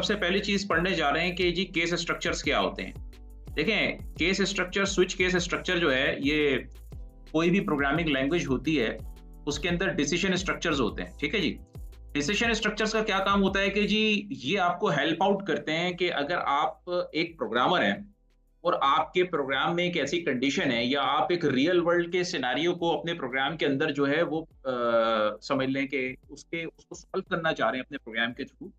सबसे पहली चीज पढ़ने जा रहे हैं कि जी केस स्ट्रक्चर्स क्या होते हैं। देखें, case structure, switch case structure जो है ये कोई भी प्रोग्रामिंग लैंग्वेज होती है, उसके अंदर डिसीजन स्ट्रक्चर्स होते हैं। ठीक है जी। डिसीजन स्ट्रक्चर्स का क्या काम होता है कि जी ये आपको हेल्प आउट करते हैं कि अगर आप एक प्रोग्रामर हैं और आपके प्रोग्राम में एक ऐसी कंडीशन है या आप एक रियल वर्ल्ड के सिनेरियो को अपने प्रोग्राम के अंदर जो है वो समझ लें कि उसके उसको सॉल्व करना चाह रहे हैं अपने प्रोग्राम के थ्रू,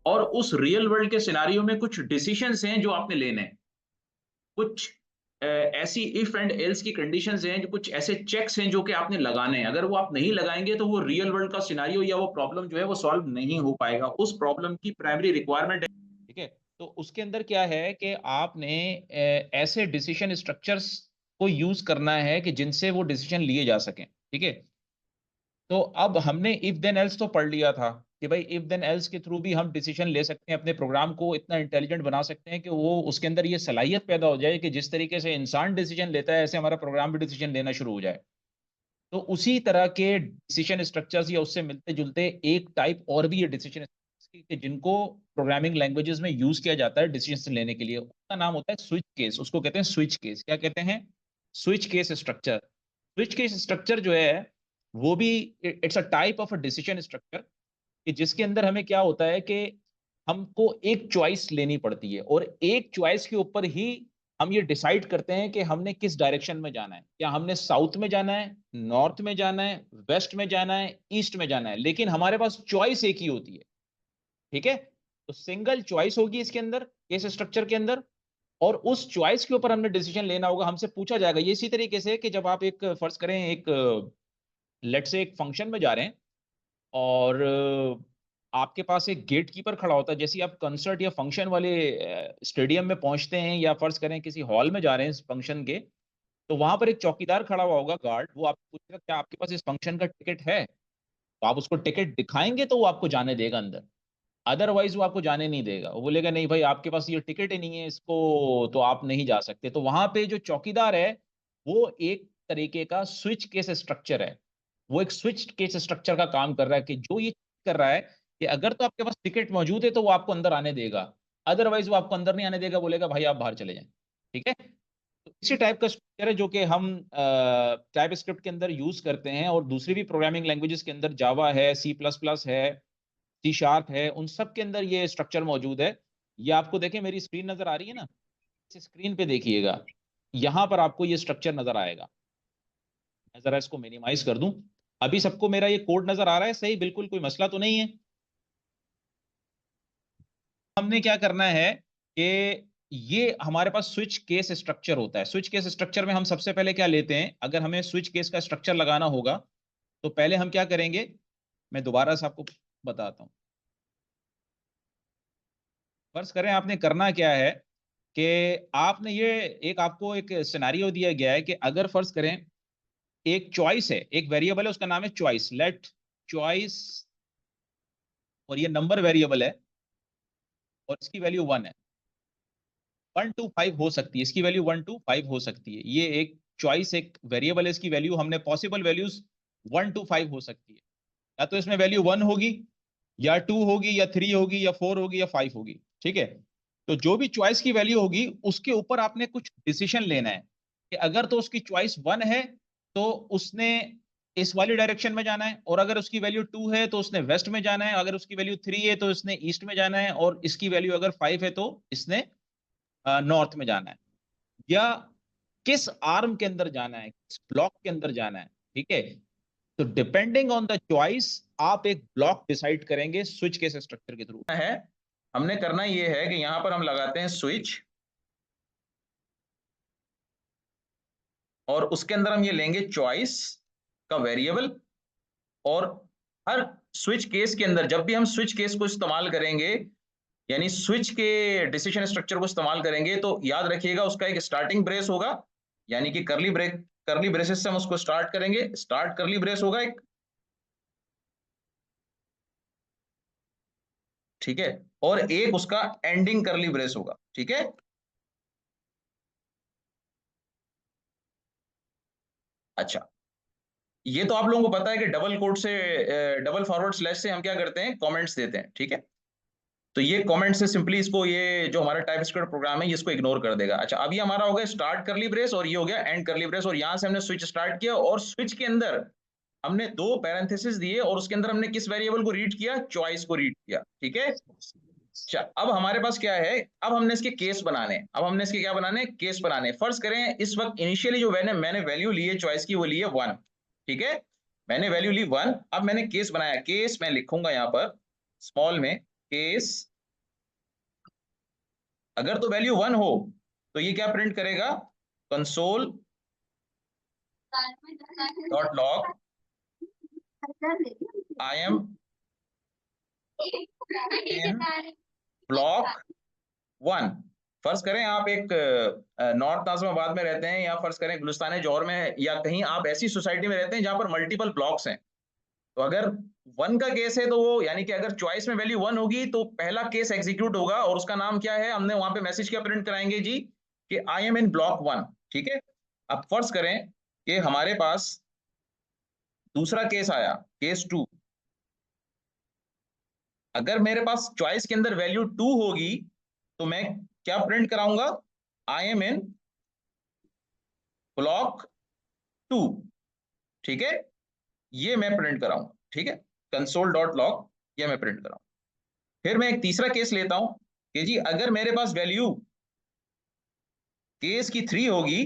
और उस रियल वर्ल्ड के सिनेरियो में कुछ डिसीजंस हैं जो आपने लेने हैं। कुछ ऐसी इफ एंड एल्स की कंडीशंस हैं, जो कुछ ऐसे चेक्स हैं जो कि आपने लगाने हैं। अगर वो आप नहीं लगाएँगे तो वो रियल वर्ल्ड का सिनेरियो या वो प्रॉब्लम जो है वो सॉल्व नहीं हो पाएगा। उस प्रॉब्लम की प्राइमरी रिक्वायरमेंट है। ठीक है? तो उसके अंदर क्या है कि आपने ऐसे डिसीजन स्ट्रक्चर्स को यूज़ करना है कि जिनसे वो डिसीजन लिए जा सकें, ठीक है? तो अब हमने इफ देन एल्स तो पढ़ लिया था कि भाई इफ देन एल्स के थ्रू भी हम डिसीजन ले सकते हैं, अपने प्रोग्राम को इतना इंटेलिजेंट बना सकते हैं कि वो उसके अंदर ये सलाहियत पैदा हो जाए कि जिस तरीके से इंसान डिसीजन लेता है, ऐसे हमारा प्रोग्राम भी डिसीजन लेना शुरू हो जाए। तो उसी तरह के डिसीजन स्ट्रक्चर्स या उससे मिलते-जुलते एक टाइप और भी है डिसीजन कि जिनको प्रोग्रामिंग लैंग्वेजेस में यूज़ किया जाता है डिसीजंस लेने के लिए। उसका नाम होता है स्विच केस, उसको कहते हैं स्विच केस। क्या कहते हैं? Switch case structure. Switch case structure जो है, वो भी it's a type of a decision structure कि जिसके अंदर हमें क्या होता है कि हमको एक चॉइस लेनी पड़ती है और एक चॉइस के ऊपर ही हम ये डिसाइड करते हैं कि हमने किस डायरेक्शन में जाना है। क्या हमने साउथ में जाना है, नॉर्थ में जाना है, वेस्ट में जाना है, ईस्ट में जाना है, लेकिन हमारे पास चॉइस एक ही होती है। ठीक है? तो सिंगल चॉइस होगी इसके अंदर, केस स्ट्रक्चर के अंदर, और उस चॉइस के ऊपर हमने डिसीजन लेना होगा, हमसे पूछा जाएगा। ये इसी तरीके से कि जब आप एक फर्ज़ करें एक लेट्स से एक फंक्शन में जा रहे हैं और आपके पास एक गेटकीपर खड़ा होता है। जैसे ही आप कंसर्ट या फंक्शन वाले स्टेडियम में पहुँचते हैं या फर्ज़ करें किसी हॉल में जा रहे हैं इस फंक्शन के, तो वहाँ पर एक चौकीदार खड़ा हुआ होगा गार्ड, वो आपसे पूछेगा क्या आपके पास इस फंक्शन का टिकट है? तो आप उसको टिकट दिखाएँगे तो वो आपको जाने देगा अंदर। अदरवाइज़ वो आपको जाने नहीं देगा। वो बोलेगा नहीं भाई आपके पास ये टिकट ही नहीं है, इसको तो आप नहीं जा सकते। तो वहाँ पे जो चौकीदार है, वो एक तरीके का स्विच केस स्ट्रक्चर है। वो एक स्विच केस स्ट्रक्चर का काम कर रहा है कि जो ये कर रहा है कि अगर तो आपके पास टिकट मौजूद है तो वो आपको अंदर आने देगा। अदरवाइज़ वो आपको अंदर नहीं आने देगा, बोलेगा भाई आप बाहर चले जाएँ। ठीक है? तो इसी टाइप का स्ट्रक्चर है जो कि हम टाइपस्क्रिप्ट के अंदर यूज़ करते हैं और दूसरी भी प्रोग्रामिंग लैंग्वेजेज़ के अंदर जावा है, सी प्लस प्लस है, सी शार्प है, उन सब के अंदर ये स्ट्रक्चर मौजूद है। ये आपको देखें मेरी स्क्रीन नज़र आ रही है ना? इस स्क्रीन पे देखिएगा, यहाँ पर आपको ये स्ट्रक्चर नज़र आएगा। मैं ज़रा इसको मिनिमाइज़ कर दूँ। अभी सबको मेरा ये कोड नज़र आ रहा है सही? बिल्कुल कोई मसला तो नहीं है? हमने क्या करना है कि ये हमारे पास स्विच केस स्ट्रक्चर होता है। स्विच केस स्ट्रक्चर में हम सबसे पहले क्या लेते हैं, अगर हमें स्विच केस का स्ट्रक्चर लगाना होगा, तो पहले हम क्या करेंगे, मैं दोबारा से आपको बताता हूँ। फ़र्ज़ करें आपने करना क्या है कि आपने ये एक आपको एक सिनेरियो दिया गया है कि अगर फ़र्ज़ करें एक चॉइस है, एक वेरिएबल है उसका नाम है चॉइस, लेट चॉइस, और ये नंबर वेरिएबल है और इसकी वैल्यू 1 है। 1 टू 5 हो सकती है, इसकी वैल्यू 1 टू 5 हो सकती है। ये एक चॉइस एक वेरिएबल है, इसकी वैल्यू हमने पॉसिबल वैल्यूज़ 1 टू 5 हो सकती है। या तो इसमें वैल्यू 1 होगी या 2 होगी या 3 होगी या 4 होगी या 5 होगी, ठीक है? तो जो भी चॉइस की वैल्यू होगी, उसके ऊपर आपने कुछ डिसीजन लेना है, कि अगर तो उसकी चॉइस 1 है, तो उसने इस वाली डायरेक्शन में जाना है, और अगर उसकी वैल्यू 2 है, तो उसने वेस्ट में जाना है, अगर उसकी वैल्यू 3 है, तो इसने ईस्ट में जाना है, और इसकी वैल्यू अगर 5 है, तो इसने नॉर्थ में जाना है। या किस आर्म के अंदर जाना है, किस ब्लॉक के अंदर जाना है, ठीक है? तो डिपेंडिंग ऑन द चॉइस आप एक ब्लॉक डिसाइड करेंगे स्विच केस स्ट्रक्चर के थ्रू। है, हमने करना ये है कि यहाँ पर हम लगाते हैं स्विच, और उसके अंदर हम ये लेंगे चॉइस का वेरिएबल। और हर स्विच केस के अंदर जब भी हम स्विच केस को इस्तेमाल करेंगे, यानी स्विच के डिसीजन स्ट्रक्चर को इस्तेमाल करेंगे, तो याद रखिएगा उसका एक स्टार्टिंग ब्रेस होगा, यानी कि करली ब्रेसेस से हम उसको स्टार्ट करेंगे। स्टार्ट करली ब्रेस होगा एक, ठीक है, और एक उसका एंडिंग करली ब्रेस होगा, ठीक है। अच्छा, ये तो आप लोगों को पता है कि डबल कोट से, डबल फॉरवर्ड स्लैश से हम क्या करते हैं, कमेंट्स देते हैं, ठीक है। तो ये कमेंट से सिंपली इसको, ये जो हमारा टाइपस्क्रिप्ट प्रोग्राम है ये इसको इग्नोर कर देगा। अच्छा, अब ये हमारा हो गया स्टार्ट करली ब्रेस और ये हो गया एंड करली ब्रेस, और यहां से हमने स्विच स्टार्ट किया और स्विच के अंदर हमने दो पैरेंथेसिस दिए और उसके अंदर हमने किस वेरिएबल को रीड किया, चॉइस को रीड किया। ठीक है, अच्छा अब हमारे पास क्या है, अब हमने इसके केस बनाने, अब हमने इसके क्या बनाने, केस बनाने। फर्स्ट करें, इस वक्त इनिशियली जो मैंने वैल्यू ली है चॉइस की वो ली है 1। ठीक है, मैंने वैल्यू ली 1। अब मैंने केस बनाया, केस मैं लिखूंगा यहां पर स्मॉल में, केस अगर तो वैल्यू 1 हो तो ये क्या प्रिंट करेगा, console dot log I am in block 1। फर्ज करें आप एक नॉर्थ नाज़िमाबाद में रहते हैं, या फर्ज करें गुलिस्तान जौहर में, या कहीं आप ऐसी सोसाइटी में रहते हैं जहां पर मल्टीपल ब्लॉक्स हैं। तो अगर 1 का केस है तो वो यानी कि अगर चॉइस में वैल्यू 1 होगी तो पहला केस एग्जीक्यूट होगा, और उसका नाम क्या है, हमने वहां पे मैसेज क्या प्रिंट कराएंगे जी, कि आई एम इन ब्लॉक 1। ठीक है, अब फर्ज करें कि हमारे पास दूसरा केस आया, केस 2। अगर मेरे पास चॉइस के अंदर वैल्यू 2 होगी तो मैं क्या प्रिंट कराऊंगा, आई एम इन ब्लॉक 2। ठीक है, ये मैं प्रिंट कराऊंगा। ठीक है, कंसोल डॉट लॉग ये मैं प्रिंट कराऊंगा। फिर मैं एक तीसरा केस लेता हूं कि जी अगर मेरे पास वैल्यू केस की 3 होगी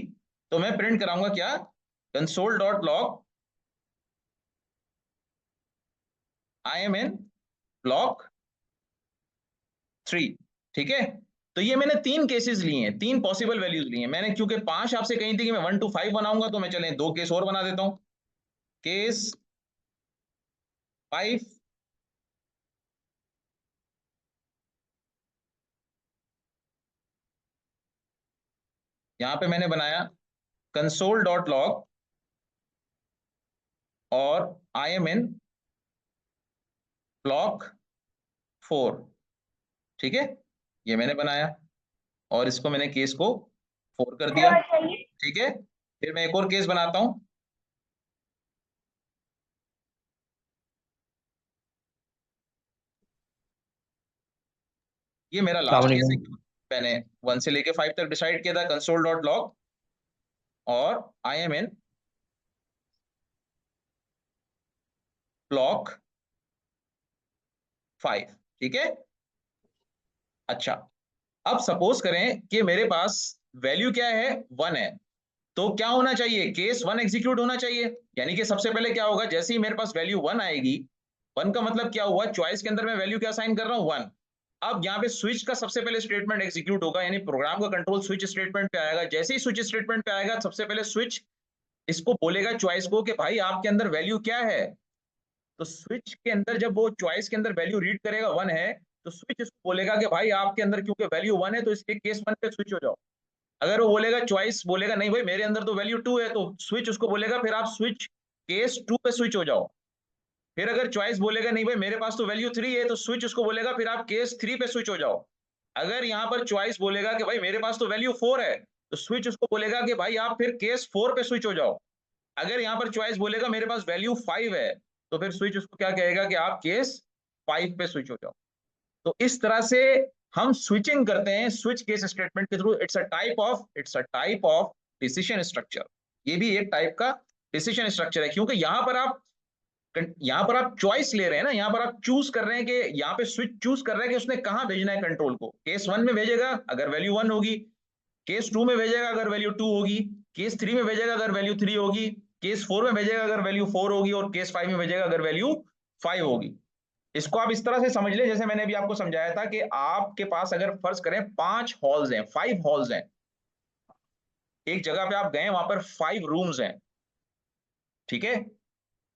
तो मैं प्रिंट कराऊंगा क्या, console dot log I am in block 3। ठीक है, तो ये मैंने 3 केसेस लिए हैं, 3 पॉसिबल वैल्यूज लिए हैं मैंने, क्योंकि 5 आपसे कही थी कि मैं 1 to 5 बनाऊंगा, तो मैं चले 2 केस और बना देता हूं। केस 5, यहां पे मैंने बनाया कंसोल डॉट लॉग और आई एम इन ब्लॉक 4। ठीक है, ये मैंने बनाया और इसको मैंने केस को 4 कर दिया। ठीक है, फिर मैं एक और केस बनाता हूं, ये मेरा लास्ट केस है। मैंने 1 से लेके 5 तक डिसाइड किया था, कंसोल डॉट लॉग और आई एम इन ब्लॉक 5। ठीक है, अच्छा अब सपोज करें कि मेरे पास वैल्यू क्या है, 1 है, तो क्या होना चाहिए, केस 1 एग्जीक्यूट होना चाहिए। यानी कि सबसे पहले क्या होगा, जैसे ही मेरे पास वैल्यू 1 आएगी, 1 का मतलब क्या हुआ, चॉइस के अंदर मैं वैल्यू क्या साइन कर रहा हूं, 1। अब यहाँ पे स्विच का सबसे पहले स्टेटमेंट एग्जीक्यूट होगा, यानी प्रोग्राम का कंट्रोल स्विच स्टेटमेंट पे आएगा। जैसे ही स्विच स्टेटमेंट पे आएगा, सबसे पहले स्विच इसको बोलेगा चॉइस को कि भाई आपके अंदर वैल्यू क्या है। तो स्विच के अंदर जब वो चॉइस के अंदर वैल्यू रीड करेगा 1 है, तो स्विच इसको बोलेगा कि भाई आपके अंदर क्योंकि वैल्यू 1 है तो इसके केस 1 पे स्विच हो जाओ। अगर वो बोलेगा, चॉइस बोलेगा नहीं भाई मेरे अंदर तो वैल्यू 2 है, तो स्विच उसको बोलेगा फिर आप स्विच केस 2 पे स्विच हो जाओ। फिर अगर चॉइस बोलेगा नहीं भाई मेरे पास तो वैल्यू 3 है, तो स्विच उसको बोलेगा फिर आप केस 3 पे स्विच हो जाओ। अगर यहाँ पर चॉइस बोलेगा कि भाई मेरे पास तो वैल्यू 4 है, तो स्विच उसको बोलेगा कि भाई आप फिर केस 4 पे स्विच हो जाओ। अगर यहाँ पर चॉइस बोलेगा मेरे पास वैल्यू 5 है, तो फिर स्विच उसको क्या कहेगा कि आप केस 5 पे स्विच हो जाओ। तो इस तरह से हम स्विचिंग करते हैं स्विच केस स्टेटमेंट के through. It's a type of decision structure. ये भी एक टाइप का डिसीजन स्ट्रक्चर है, क्योंकि यहां पर आप चॉइस ले रहे हैं ना, यहां पर आप चूज कर रहे हैं कि यहाँ पे स्विच चूज कर रहे हैं कि उसने कहां भेजना है कंट्रोल को। केस 1 में भेजेगा अगर वैल्यू 1 होगी, केस 2 में भेजेगा अगर वैल्यू 2 होगी, केस 3 में भेजेगा अगर वैल्यू 3 होगी, केस 4 में भेजेगा अगर वैल्यू 4 होगी, और केस 5 में भेजेगा अगर वैल्यू 5 होगी। इसको आप इस तरह से समझ ले, जैसे मैंने अभी आपको समझाया था कि आपके पास अगर फर्ज करें 5 हॉल्स हैं, 5 हॉल्स हैं, एक जगह पे आप गए वहां पर 5 रूम्स हैं। ठीक है,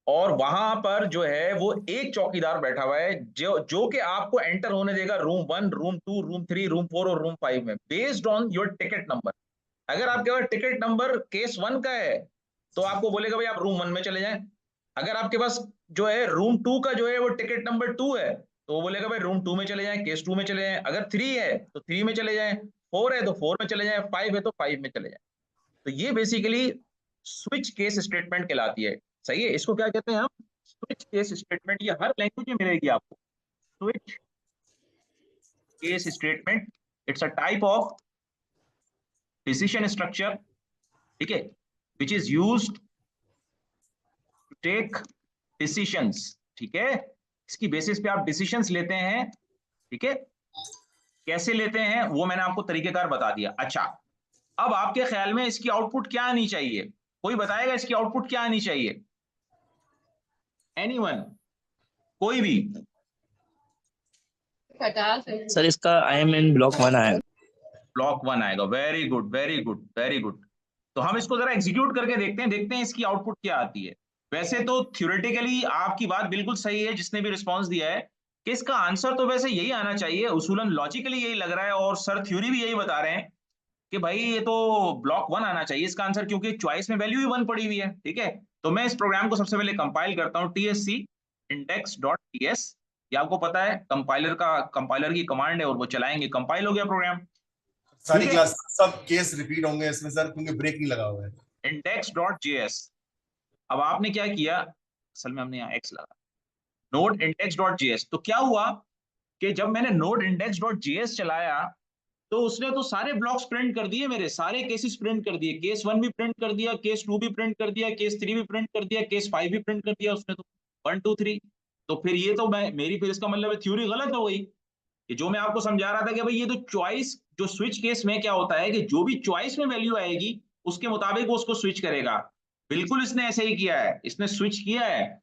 और वहां पर जो है वो एक चौकीदार बैठा हुआ है जो जो कि आपको एंटर होने देगा रूम 1, रूम 2, रूम 3, रूम 4 और रूम 5 में, based on your ticket number. अगर आपके पास टिकट नंबर केस 1 का है तो आपको बोलेगा भाई आप रूम 1 में चले जाएं। अगर आपके पास जो है रूम 2 का जो है वो टिकट नंबर 2 है, तो वो बोलेगा भाई रूम 2 में चले जाएं, केस 2 में चले जाएं। अगर 3 है तो 3 में चले जाएं, 4 है तो 4 में चले जाएं, 5 है तो 5 में चले जाएं। तो ये बेसिकली स्विच केस स्टेटमेंट कहलाती है। सही है, इसको क्या कहते हैं हम, स्विच केस स्टेटमेंट। ये हर लैंग्वेज में मिलेगी आपको, switch case statement, it's a type of decision structure, ठीक है, which is used to take decisions, ठीक है, इसकी बेसिस पे आप डिसीजंस लेते हैं, ठीक है, कैसे लेते हैं वो मैंने आपको तरीकेकार बता दिया। अच्छा, अब आपके ख्याल में इसकी आउटपुट क्या आनी चाहिए? कोई बताएगा इसकी आउटपुट क्या आनी चाहिए? एनीवन, कोई भी? सर इसका आई एम इन ब्लॉक 1 आया। ब्लॉक 1 आएगा, very good very good very good. तो हम इसको जरा एग्जीक्यूट करके देखते हैं इसकी आउटपुट क्या आती है। वैसे तो थ्योरेटिकली आपकी बात बिल्कुल सही है, जिसने भी रिस्पॉन्स दिया है, कि इसका आंसर तो वैसे यही आना चाहिए, उसूलन लॉजिकली यही लग रहा है, और सर थ्योरी भी यही बता रहे हैं कि भाई ये तो ब्लॉक 1 आना चाहिए इसका आंसर, क्योंकि चॉइस में वैल्यू ही 1 पड़ी हुई है, ठीक है। तो मैं इस प्रोग्राम को सबसे पहले कंपाइल करता हूँ, tsc index.ts, ये आपको पता है कंपाइलर की कमांड है, और वो चलाएंगे, कंपाइल हो गया प्रोग्राम। सारी क्लास सब केस रिपीट होंगे इसमें सर, क्योंकि ब्रेक नहीं लगा हुआ है। index.js, अब आपने क्या किया, असल में हमने यहाँ x लगा, node index.js, तो क्या हुआ कि जब मैंने node index.js चलाया तो उसने तो सारे ब्लॉक्स प्रिंट कर दिए, मेरे सारे केसेस प्रिंट कर दिए, केस 1 भी प्रिंट कर दिया, केस 2 भी प्रिंट कर दिया, केस 3 भी प्रिंट कर दिया, केस 5 भी प्रिंट कर दिया उसने, तो 1 2 3। तो फिर ये तो मेरी फिर इसका मतलब थ्योरी गलत हो गई, कि जो मैं आपको समझा रहा था कि भाई ये तो चॉइस, जो स्विच केस में क्या होता है कि जो भी चॉइस में वैल्यू आएगी उसके मुताबिक वो उसको स्विच करेगा, बिल्कुल इसने ऐसे ही किया है, इसने स्विच किया है।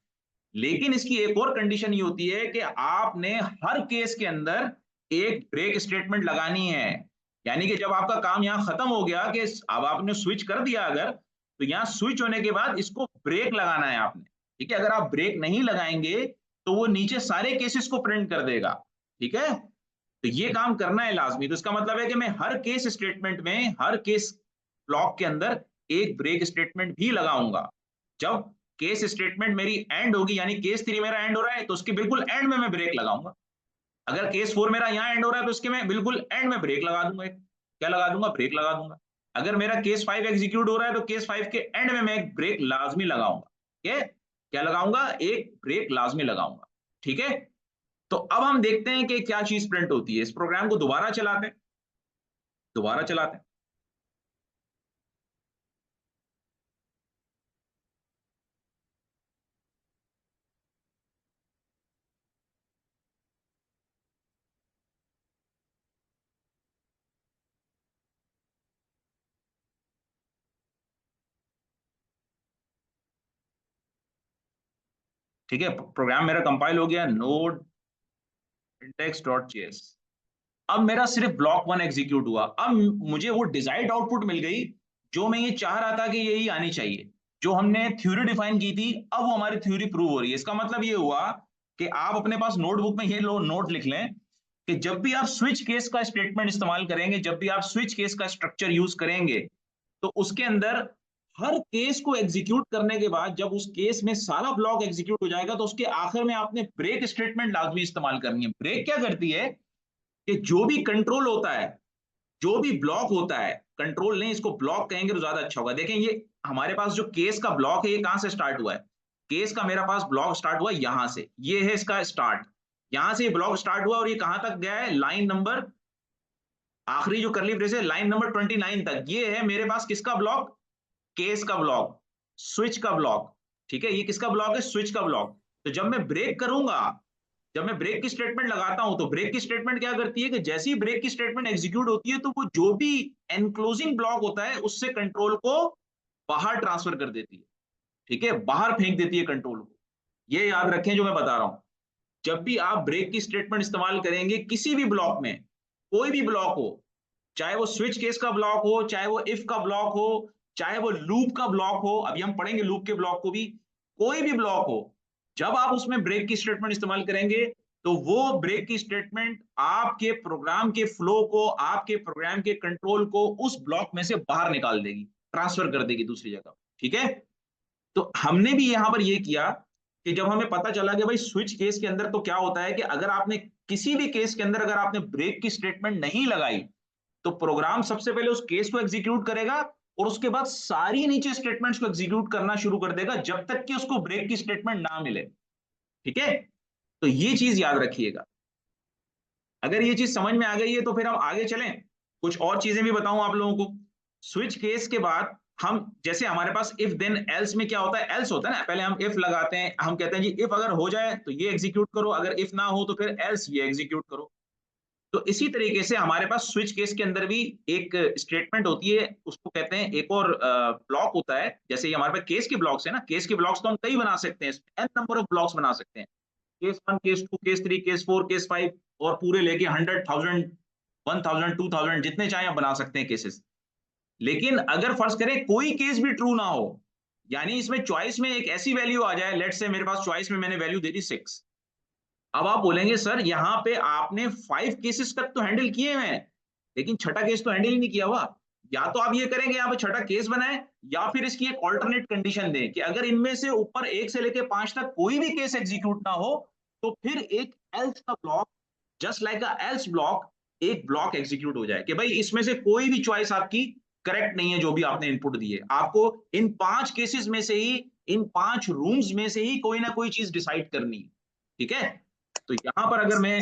लेकिन इसकी एक और कंडीशन ये होती है कि आपने हर केस के अंदर एक ब्रेक स्टेटमेंट लगानी है, यानी कि जब आपका काम यहां खत्म हो गया कि अब आपने स्विच कर दिया अगर, तो यहां स्विच होने के बाद इसको ब्रेक लगाना है आपने, ठीक है। अगर आप ब्रेक नहीं लगाएंगे तो वो नीचे सारे केसेस को प्रिंट कर देगा, ठीक है। तो ये काम करना है लाजमी, तो इसका मतलब है कि मैं हर केस स्टेटमेंट में, हर केस ब्लॉक के अंदर एक ब्रेक स्टेटमेंट भी लगाऊंगा। जब केस स्टेटमेंट मेरी एंड होगी, यानी केस 3 मेरा एंड हो रहा है तो उसके बिल्कुल एंड में मैं ब्रेक लगाऊंगा। अगर केस 4 मेरा यहाँ एंड हो रहा है तो उसके मैं बिल्कुल एंड में ब्रेक लगा दूंगा, क्या लगा दूंगा, ब्रेक लगा दूंगा। अगर मेरा केस 5 एग्जीक्यूट हो रहा है तो केस 5 के एंड में मैं एक ब्रेक लाजमी लगाऊंगा, क्या लगाऊंगा, एक ब्रेक लाजमी लगाऊंगा, ठीक है। तो अब हम देखते हैं कि क्या चीज प्रिंट होती है। इस प्रोग्राम को दोबारा चलाते हैं, दोबारा चलाते हैं। ठीक है, प्रोग्राम मेरा कंपाइल हो गया, नोड index.js। अब मेरा सिर्फ ब्लॉक 1 एग्जीक्यूट हुआ, अब मुझे वो डिजायर्ड आउटपुट मिल गई जो मैं ये चाह रहा था कि यही आनी चाहिए, जो हमने थ्योरी डिफाइन की थी, अब वो हमारी थ्योरी प्रूव हो रही है। इसका मतलब ये हुआ कि आप अपने पास नोटबुक में ये नोट लिख लें कि जब भी आप स्विच केस का स्टेटमेंट इस्तेमाल करेंगे, जब भी आप स्विच केस का स्ट्रक्चर यूज करेंगे, तो उसके अंदर हर केस को एग्जीक्यूट करने के बाद जब उस केस में सारा ब्लॉक एग्जीक्यूट हो जाएगा तो उसके आखिर में आपने ब्रेक स्टेटमेंट लाजमी इस्तेमाल करनी है। ब्रेक क्या करती है कि जो भी कंट्रोल होता है, जो भी ब्लॉक होता है, कंट्रोल नहीं, इसको ब्लॉक कहेंगे तो ज्यादा अच्छा होगा। देखें, ये हमारे पास जो केस का ब्लॉक है ये कहां से स्टार्ट हुआ है, केस का मेरा पास ब्लॉक स्टार्ट हुआ यहां से, ये है इसका स्टार्ट, यहां से ब्लॉक स्टार्ट हुआ और ये कहां तक गया है, लाइन नंबर, आखिरी जो करली ब्रेस है लाइन नंबर 29 तक, ये है मेरे पास किसका ब्लॉक, केस का ब्लॉक, स्विच का ब्लॉक, ठीक है। ये किसका ब्लॉक है, स्विच का ब्लॉक। तो जब मैं ब्रेक करूंगा, जब मैं ब्रेक की स्टेटमेंट लगाता हूं, तो ब्रेक की स्टेटमेंट क्या करती है कि जैसे ही ब्रेक की स्टेटमेंट एग्जीक्यूट होती है तो वो जो भी एनक्लोजिंग ब्लॉक होता है उससे कंट्रोल को बाहर ट्रांसफर कर देती है, ठीक है, बाहर फेंक देती है कंट्रोल को। ये याद रखें जो मैं बता रहा हूं, जब भी आप ब्रेक की स्टेटमेंट इस्तेमाल करेंगे किसी भी ब्लॉक में, कोई भी ब्लॉक हो, चाहे वो स्विच केस का ब्लॉक हो, चाहे वो इफ का ब्लॉक हो, चाहे वो लूप का ब्लॉक हो, अभी हम पढ़ेंगे लूप के ब्लॉक को भी, कोई भी ब्लॉक हो, जब आप उसमें ब्रेक की स्टेटमेंट इस्तेमाल करेंगे तो वो ब्रेक की स्टेटमेंट आपके प्रोग्राम के फ्लो को, आपके प्रोग्राम के कंट्रोल को उस ब्लॉक में से बाहर निकाल देगी, ट्रांसफर कर देगी दूसरी जगह, ठीक है। तो हमने भी यहां पर यह किया कि जब हमें पता चला कि भाई स्विच केस के अंदर तो क्या होता है कि अगर आपने किसी भी केस के अंदर अगर आपने ब्रेक की स्टेटमेंट नहीं लगाई तो प्रोग्राम सबसे पहले उस केस को एग्जीक्यूट करेगा और उसके बाद सारी नीचे स्टेटमेंट्स को एग्जीक्यूट करना शुरू कर देगा जब तक कि उसको ब्रेक की स्टेटमेंट ना मिले, ठीक है। तो ये चीज याद रखिएगा। अगर ये चीज समझ में आ गई है तो फिर हम आगे चलें, कुछ और चीजें भी बताऊं आप लोगों को। स्विच केस के बाद हम, जैसे हमारे पास इफ देन एल्स में क्या होता है, एल्स होता है ना, पहले हम इफ लगाते हैं, हम कहते हैं जी इफ अगर हो जाए तो ये एग्जीक्यूट करो, अगर इफ ना हो तो फिर एल्स ये एग्जीक्यूट करो। तो इसी तरीके से हमारे पास स्विच केस के अंदर भी एक स्टेटमेंट होती है, उसको कहते हैं, एक और ब्लॉक होता है। जैसे ये हमारे पास केस के ब्लॉक्स है ना, केस के ब्लॉक्स तो हम कई बना सकते हैं, एन नंबर ऑफ ब्लॉक्स बना सकते हैं, case 1, case 2, case 3, case 4, case 5, और पूरे लेके 100, 1000, 1000, 2000 जितने चाहे आप बना सकते हैं केसेस। लेकिन अगर फर्ज करें कोई केस भी ट्रू ना हो, यानी इसमें चॉइस में एक ऐसी वैल्यू आ जाए, लेट्स से मेरे पास चॉइस में मैंने वैल्यू दे दी 6, अब आप बोलेंगे सर यहाँ पे आपने 5 केसेस तक तो हैंडल किए हुए हैं, लेकिन छठा केस तो हैंडल ही नहीं किया हुआ। या तो आप ये करेंगे यहाँ पे छठा केस बनाए, या फिर इसकी एक ऑल्टरनेट कंडीशन दें कि अगर इनमें से ऊपर 1 से लेके 5 तक कोई भी केस एग्जीक्यूट ना हो, तो फिर एक एल्स का ब्लॉक, जस्ट लाइक अ एल्स ब्लॉक, एक ब्लॉक एग्जीक्यूट हो जाए कि भाई इसमें से कोई भी चॉइस आपकी करेक्ट नहीं है, जो भी आपने इनपुट दिए, आपको इन 5 केसेस में से ही, इन 5 रूम्स में से ही कोई ना कोई चीज डिसाइड करनी है। ठीक है, तो यहां पर अगर मैं,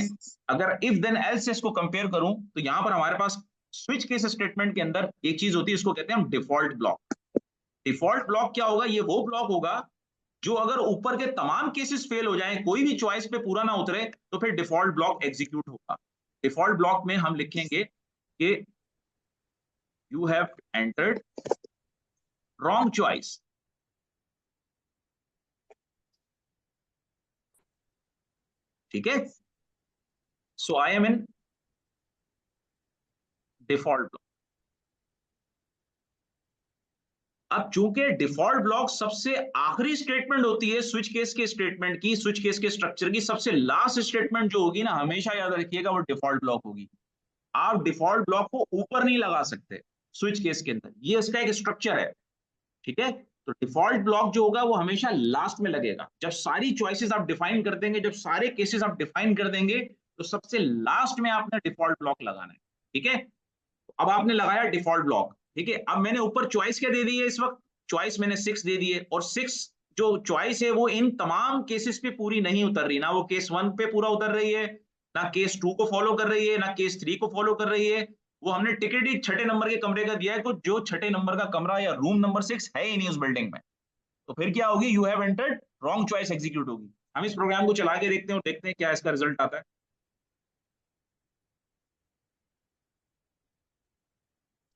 अगर इफ देन एल्स इसको कंपेयर करूं, तो यहां पर हमारे पास स्विच केस स्टेटमेंट के अंदर एक चीज होती है, इसको कहते हैं हम डिफॉल्ट ब्लॉक। डिफॉल्ट ब्लॉक क्या होगा, ये वो ब्लॉक होगा जो अगर ऊपर के तमाम केसेस फेल हो जाएं, कोई भी चॉइस पे पूरा ना उतरे, तो फिर डिफॉल्ट ब्लॉक एग्जीक्यूट होगा। डिफॉल्ट ब्लॉक में हम लिखेंगे कि you have entered wrong choice, ठीक है, so I am in default block. अब चूंकि डिफॉल्ट ब्लॉक सबसे आखिरी स्टेटमेंट होती है स्विच केस के स्टेटमेंट की, स्विच केस के स्ट्रक्चर की सबसे लास्ट स्टेटमेंट जो होगी ना, हमेशा याद रखिएगा वो डिफॉल्ट ब्लॉक होगी। आप डिफॉल्ट ब्लॉक को ऊपर नहीं लगा सकते स्विच केस के अंदर, ये इसका एक स्ट्रक्चर है। ठीक है, तो डिफॉल्ट ब्लॉक जो होगा वो हमेशा लास्ट में लगेगा। जब सारी चॉइसेस आप डिफाइन कर देंगे, जब सारे केसेस आप डिफाइन कर देंगे, तो सबसे लास्ट में आपने डिफॉल्ट ब्लॉक लगाना है। ठीक है, अब आपने लगाया डिफॉल्ट ब्लॉक, ठीक है, अब मैंने ऊपर चॉइस क्या दे दी है, इस वक्त चॉइस मैंने 6 दे दी है, और 6 जो चॉइस है वो इन तमाम केसेस पे पूरी नहीं उतर रही, ना वो केस 1 पे पूरा उतर रही है, ना केस 2 को फॉलो कर रही है, ना केस 3 को फॉलो कर रही है। वो हमने टिकट ही छठे नंबर के कमरे का दिया है, तो जो छठे नंबर का कमरा या रूम नंबर 6 है ही नहीं उस बिल्डिंग में, तो फिर क्या होगी, you have entered wrong choice execute होगी। हम इस प्रोग्राम को चला के देखते हैं और देखते हैं क्या इसका रिजल्ट आता है।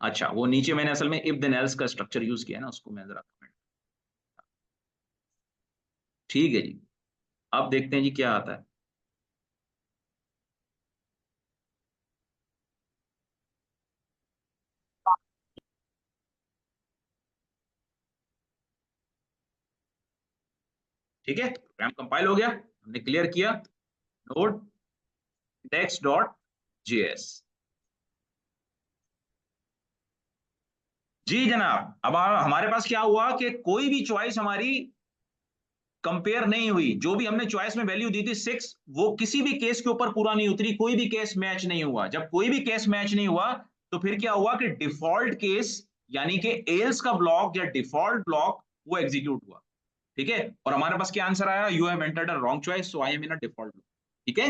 अच्छा, वो नीचे मैंने असल में इफ देन एल्स का स्ट्रक्चर यूज किया है ना, उसको मैं जरा कमेंट, ठीक है जी। अब देखते हैं जी क्या आता है। ठीक है, प्रोग्राम कंपाइल हो गया, हमने क्लियर किया नोड index.js। जी जनाब, अब हमारे पास क्या हुआ कि कोई भी चॉइस हमारी कंपेयर नहीं हुई, जो भी हमने चॉइस में वैल्यू दी थी 6, वो किसी भी केस के ऊपर पूरा नहीं उतरी, कोई भी केस मैच नहीं हुआ। जब कोई भी केस मैच नहीं हुआ, तो फिर क्या हुआ कि डिफॉल्ट केस, यानी कि एल्स का ब्लॉक या डिफॉल्ट ब्लॉक, वो एग्जीक्यूट हुआ। ठीक है, और हमारे पास क्या आंसर आया, you have entered a wrong choice, so I am in a default block. ठीक है,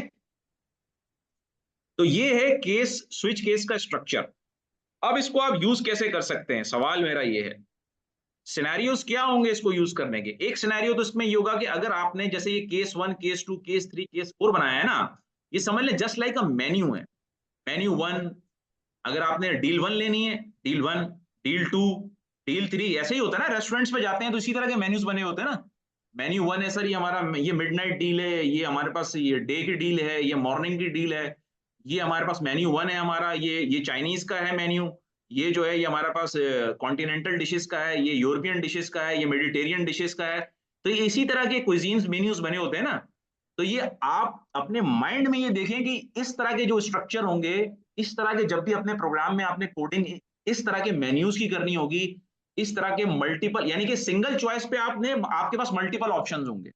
तो ये है केस, स्विच केस का स्ट्रक्चर। अब इसको आप यूज कैसे कर सकते हैं, सवाल मेरा ये है, सिनेरियोस क्या होंगे इसको यूज करने के। एक सिनेरियो तो इसमें ये होगा कि अगर आपने जैसे ये केस 1, केस 2, केस 3, केस 4 बनाया है ना, ये समझ लें जस्ट लाइक अ मेन्यू है। मेन्यू 1, अगर आपने डील 1 लेनी है, डील 1, डील 2, डील 3, ऐसे ही होता है ना, रेस्टोरेंट्स पे जाते हैं तो इसी तरह के मेन्यूज बने होते हैं ना। मेन्यू 1 है सर, ये हमारा, ये मिडनाइट डील है, ये हमारे पास ये डे की डील है, ये मॉर्निंग की डील है, ये हमारे पास मेन्यू 1 है हमारा, ये चाइनीज का है मेन्यू, ये जो है ये हमारे पास कॉन्टिनेंटल डिशेस का है, ये यूरोपियन डिशेस का है, ये मेडिटेरियन डिशेस का है। तो ये इसी तरह के क्विजीन्स मेन्यूज बने होते हैं ना। तो ये आप अपने माइंड में ये देखें कि इस तरह के जो स्ट्रक्चर होंगे, इस तरह के जब भी अपने प्रोग्राम में आपने कोडिंग इस तरह के मेन्यूज की करनी होगी, इस तरह के मल्टीपल, यानी कि सिंगल चॉइस पे आपने, आपके पास मल्टीपल ऑप्शंस होंगे,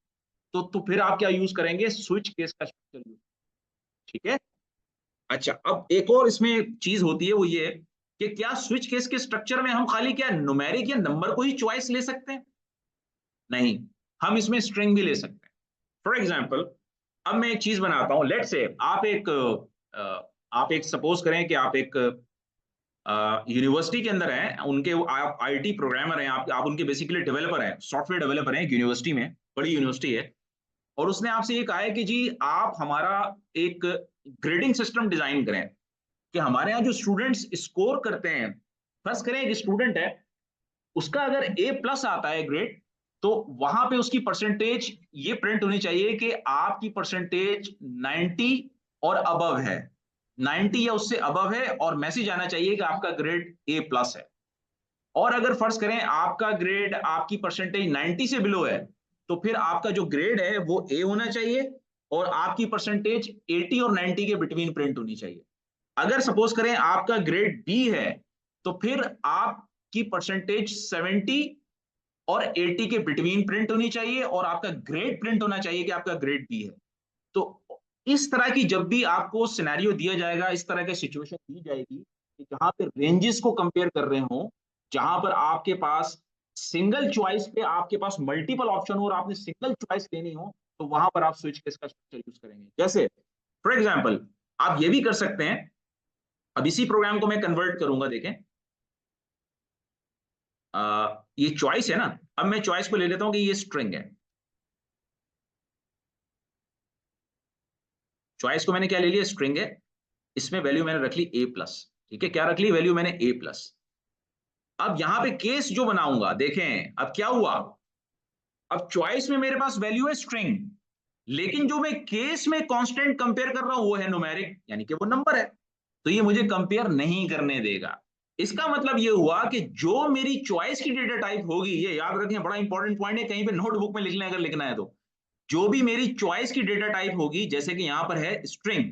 तो फिर आप क्या यूज करेंगे, स्विच केस का स्ट्रक्चर यूज। ठीक है, अच्छा, अब एक और इसमें चीज होती है, वो ये कि क्या स्विच केस के स्ट्रक्चर में हम खाली क्या न्यूमेरिक या नंबर को ही चॉइस ले सकते हैं? नहीं, हम इसमें स्ट्रिंग भी ले सकते हैं। फॉर एग्जाम्पल, अब मैं एक चीज बनाता हूं, लेट्स से आप एक आप एक सपोज करें कि आप एक यूनिवर्सिटी के अंदर हैं, उनके आप आईटी प्रोग्रामर हैं, आप उनके बेसिकली डेवलपर हैं, सॉफ्टवेयर डेवलपर हैं, यूनिवर्सिटी में, बड़ी यूनिवर्सिटी है, और उसने आपसे ये कहा है कि जी आप हमारा एक ग्रेडिंग सिस्टम डिजाइन करें कि हमारे यहाँ जो स्टूडेंट्स स्कोर करते हैं, फर्स्ट करें एक स्टूडेंट है, उसका अगर A+ आता है ग्रेड, तो वहां पे उसकी परसेंटेज ये प्रिंट होनी चाहिए कि आपकी परसेंटेज 90 और अबव है, 90 या उससे अबव है, और मैसेज आना चाहिए कि आपका ग्रेड A+ है। और अगर फर्ज करें आपका ग्रेड, आपकी परसेंटेज 90 से बिलो है, तो फिर आपका जो ग्रेड है वो A होना चाहिए और आपकी परसेंटेज 80 और 90 के बिटवीन प्रिंट होनी चाहिए। अगर सपोज करें आपका ग्रेड B है, तो फिर आपकी परसेंटेज 70 और 80 के बिटवीन प्रिंट होनी चाहिए और आपका ग्रेड प्रिंट होना चाहिए कि आपका ग्रेड B है। तो इस तरह की जब भी आपको सिनेरियो दिया जाएगा, इस तरह की सिचुएशन दी जाएगी कि जहां पे रेंजेस को कंपेयर कर रहे हो, जहां पर आपके पास सिंगल चॉइस पे आपके पास मल्टीपल ऑप्शन हो और आपने सिंगल चॉइस लेनी हो, तो वहां पर आप स्विच केस का स्ट्रक्चर यूज करेंगे। जैसे फॉर एग्जांपल आप ये भी कर सकते हैं, अब इसी प्रोग्राम को मैं कन्वर्ट करूंगा, देखें ये चॉइस है ना, अब मैं चॉइस को ले लेता हूं कि ये स्ट्रिंग है। चॉइस को मैंने क्या ले लिया, स्ट्रिंग है, इसमें वैल्यू मैंने रख ली A+, ठीक है, क्या रख ली वैल्यू मैंने A+। अब यहां पे केस जो बनाऊंगा, देखें अब क्या हुआ, अब चॉइस में मेरे पास वैल्यू है स्ट्रिंग, लेकिन जो मैं केस में कांस्टेंट कंपेयर कर रहा हूं वो है न्यूमेरिक, यानी कि वो नंबर है, तो ये मुझे कंपेयर नहीं करने देगा। इसका मतलब ये हुआ कि जो मेरी चॉइस की डेटा टाइप होगी, ये याद रखें, बड़ा इंपॉर्टेंट पॉइंट है, कहीं पे नोटबुक में लिख लें अगर लिखना है तो, जो भी मेरी चॉइस की डेटा टाइप होगी, जैसे कि यहां पर है स्ट्रिंग,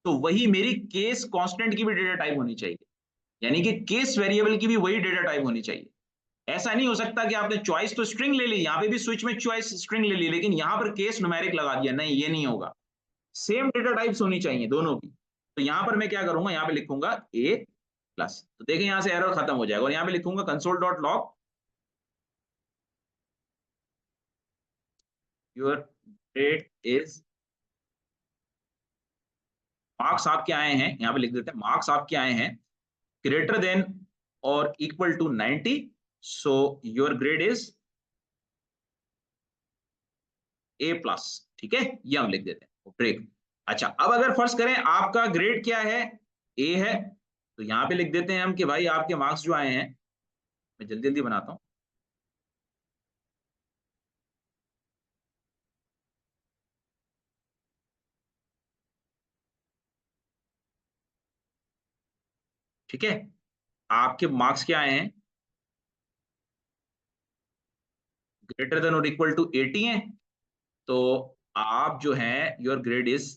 तो वही मेरी केस कांस्टेंट की भी डेटा टाइप होनी चाहिए, यानी कि केस वेरिएबल की भी वही डेटा टाइप होनी चाहिए। ऐसा नहीं हो सकता कि आपने चॉइस तो स्ट्रिंग ले ली, यहां पे भी स्विच में चॉइस स्ट्रिंग ले ली, लेकिन यहां पर केस न्यूमेरिक लगा दिया, नहीं, ये नहीं होगा, सेम डेटा टाइप्स होनी चाहिए दोनों की। तो यहां पर मैं क्या करूंगा, यहां पे लिखूंगा A+, तो देखिए यहां से एरर खत्म हो जाएगा, और यहां पे लिखूंगा console.log your grade is, marks आपके आए हैं, यहां पे लिख देते हैं मार्क्स आपके आए हैं ग्रेटर देन और equal to 90, so your grade is A+, ठीक है, ये हम लिख देते हैं ब्रेक। अच्छा, अब अगर फर्ज करें आपका ग्रेड क्या है, A है, तो यहां पे लिख देते हैं हम कि भाई आपके मार्क्स जो आए हैं, मैं जल्दी जल्दी बनाता हूं, ठीक है, आपके मार्क्स क्या आए हैं, ग्रेटर देन और इक्वल टू 80 हैं, तो आप जो है योर ग्रेड इज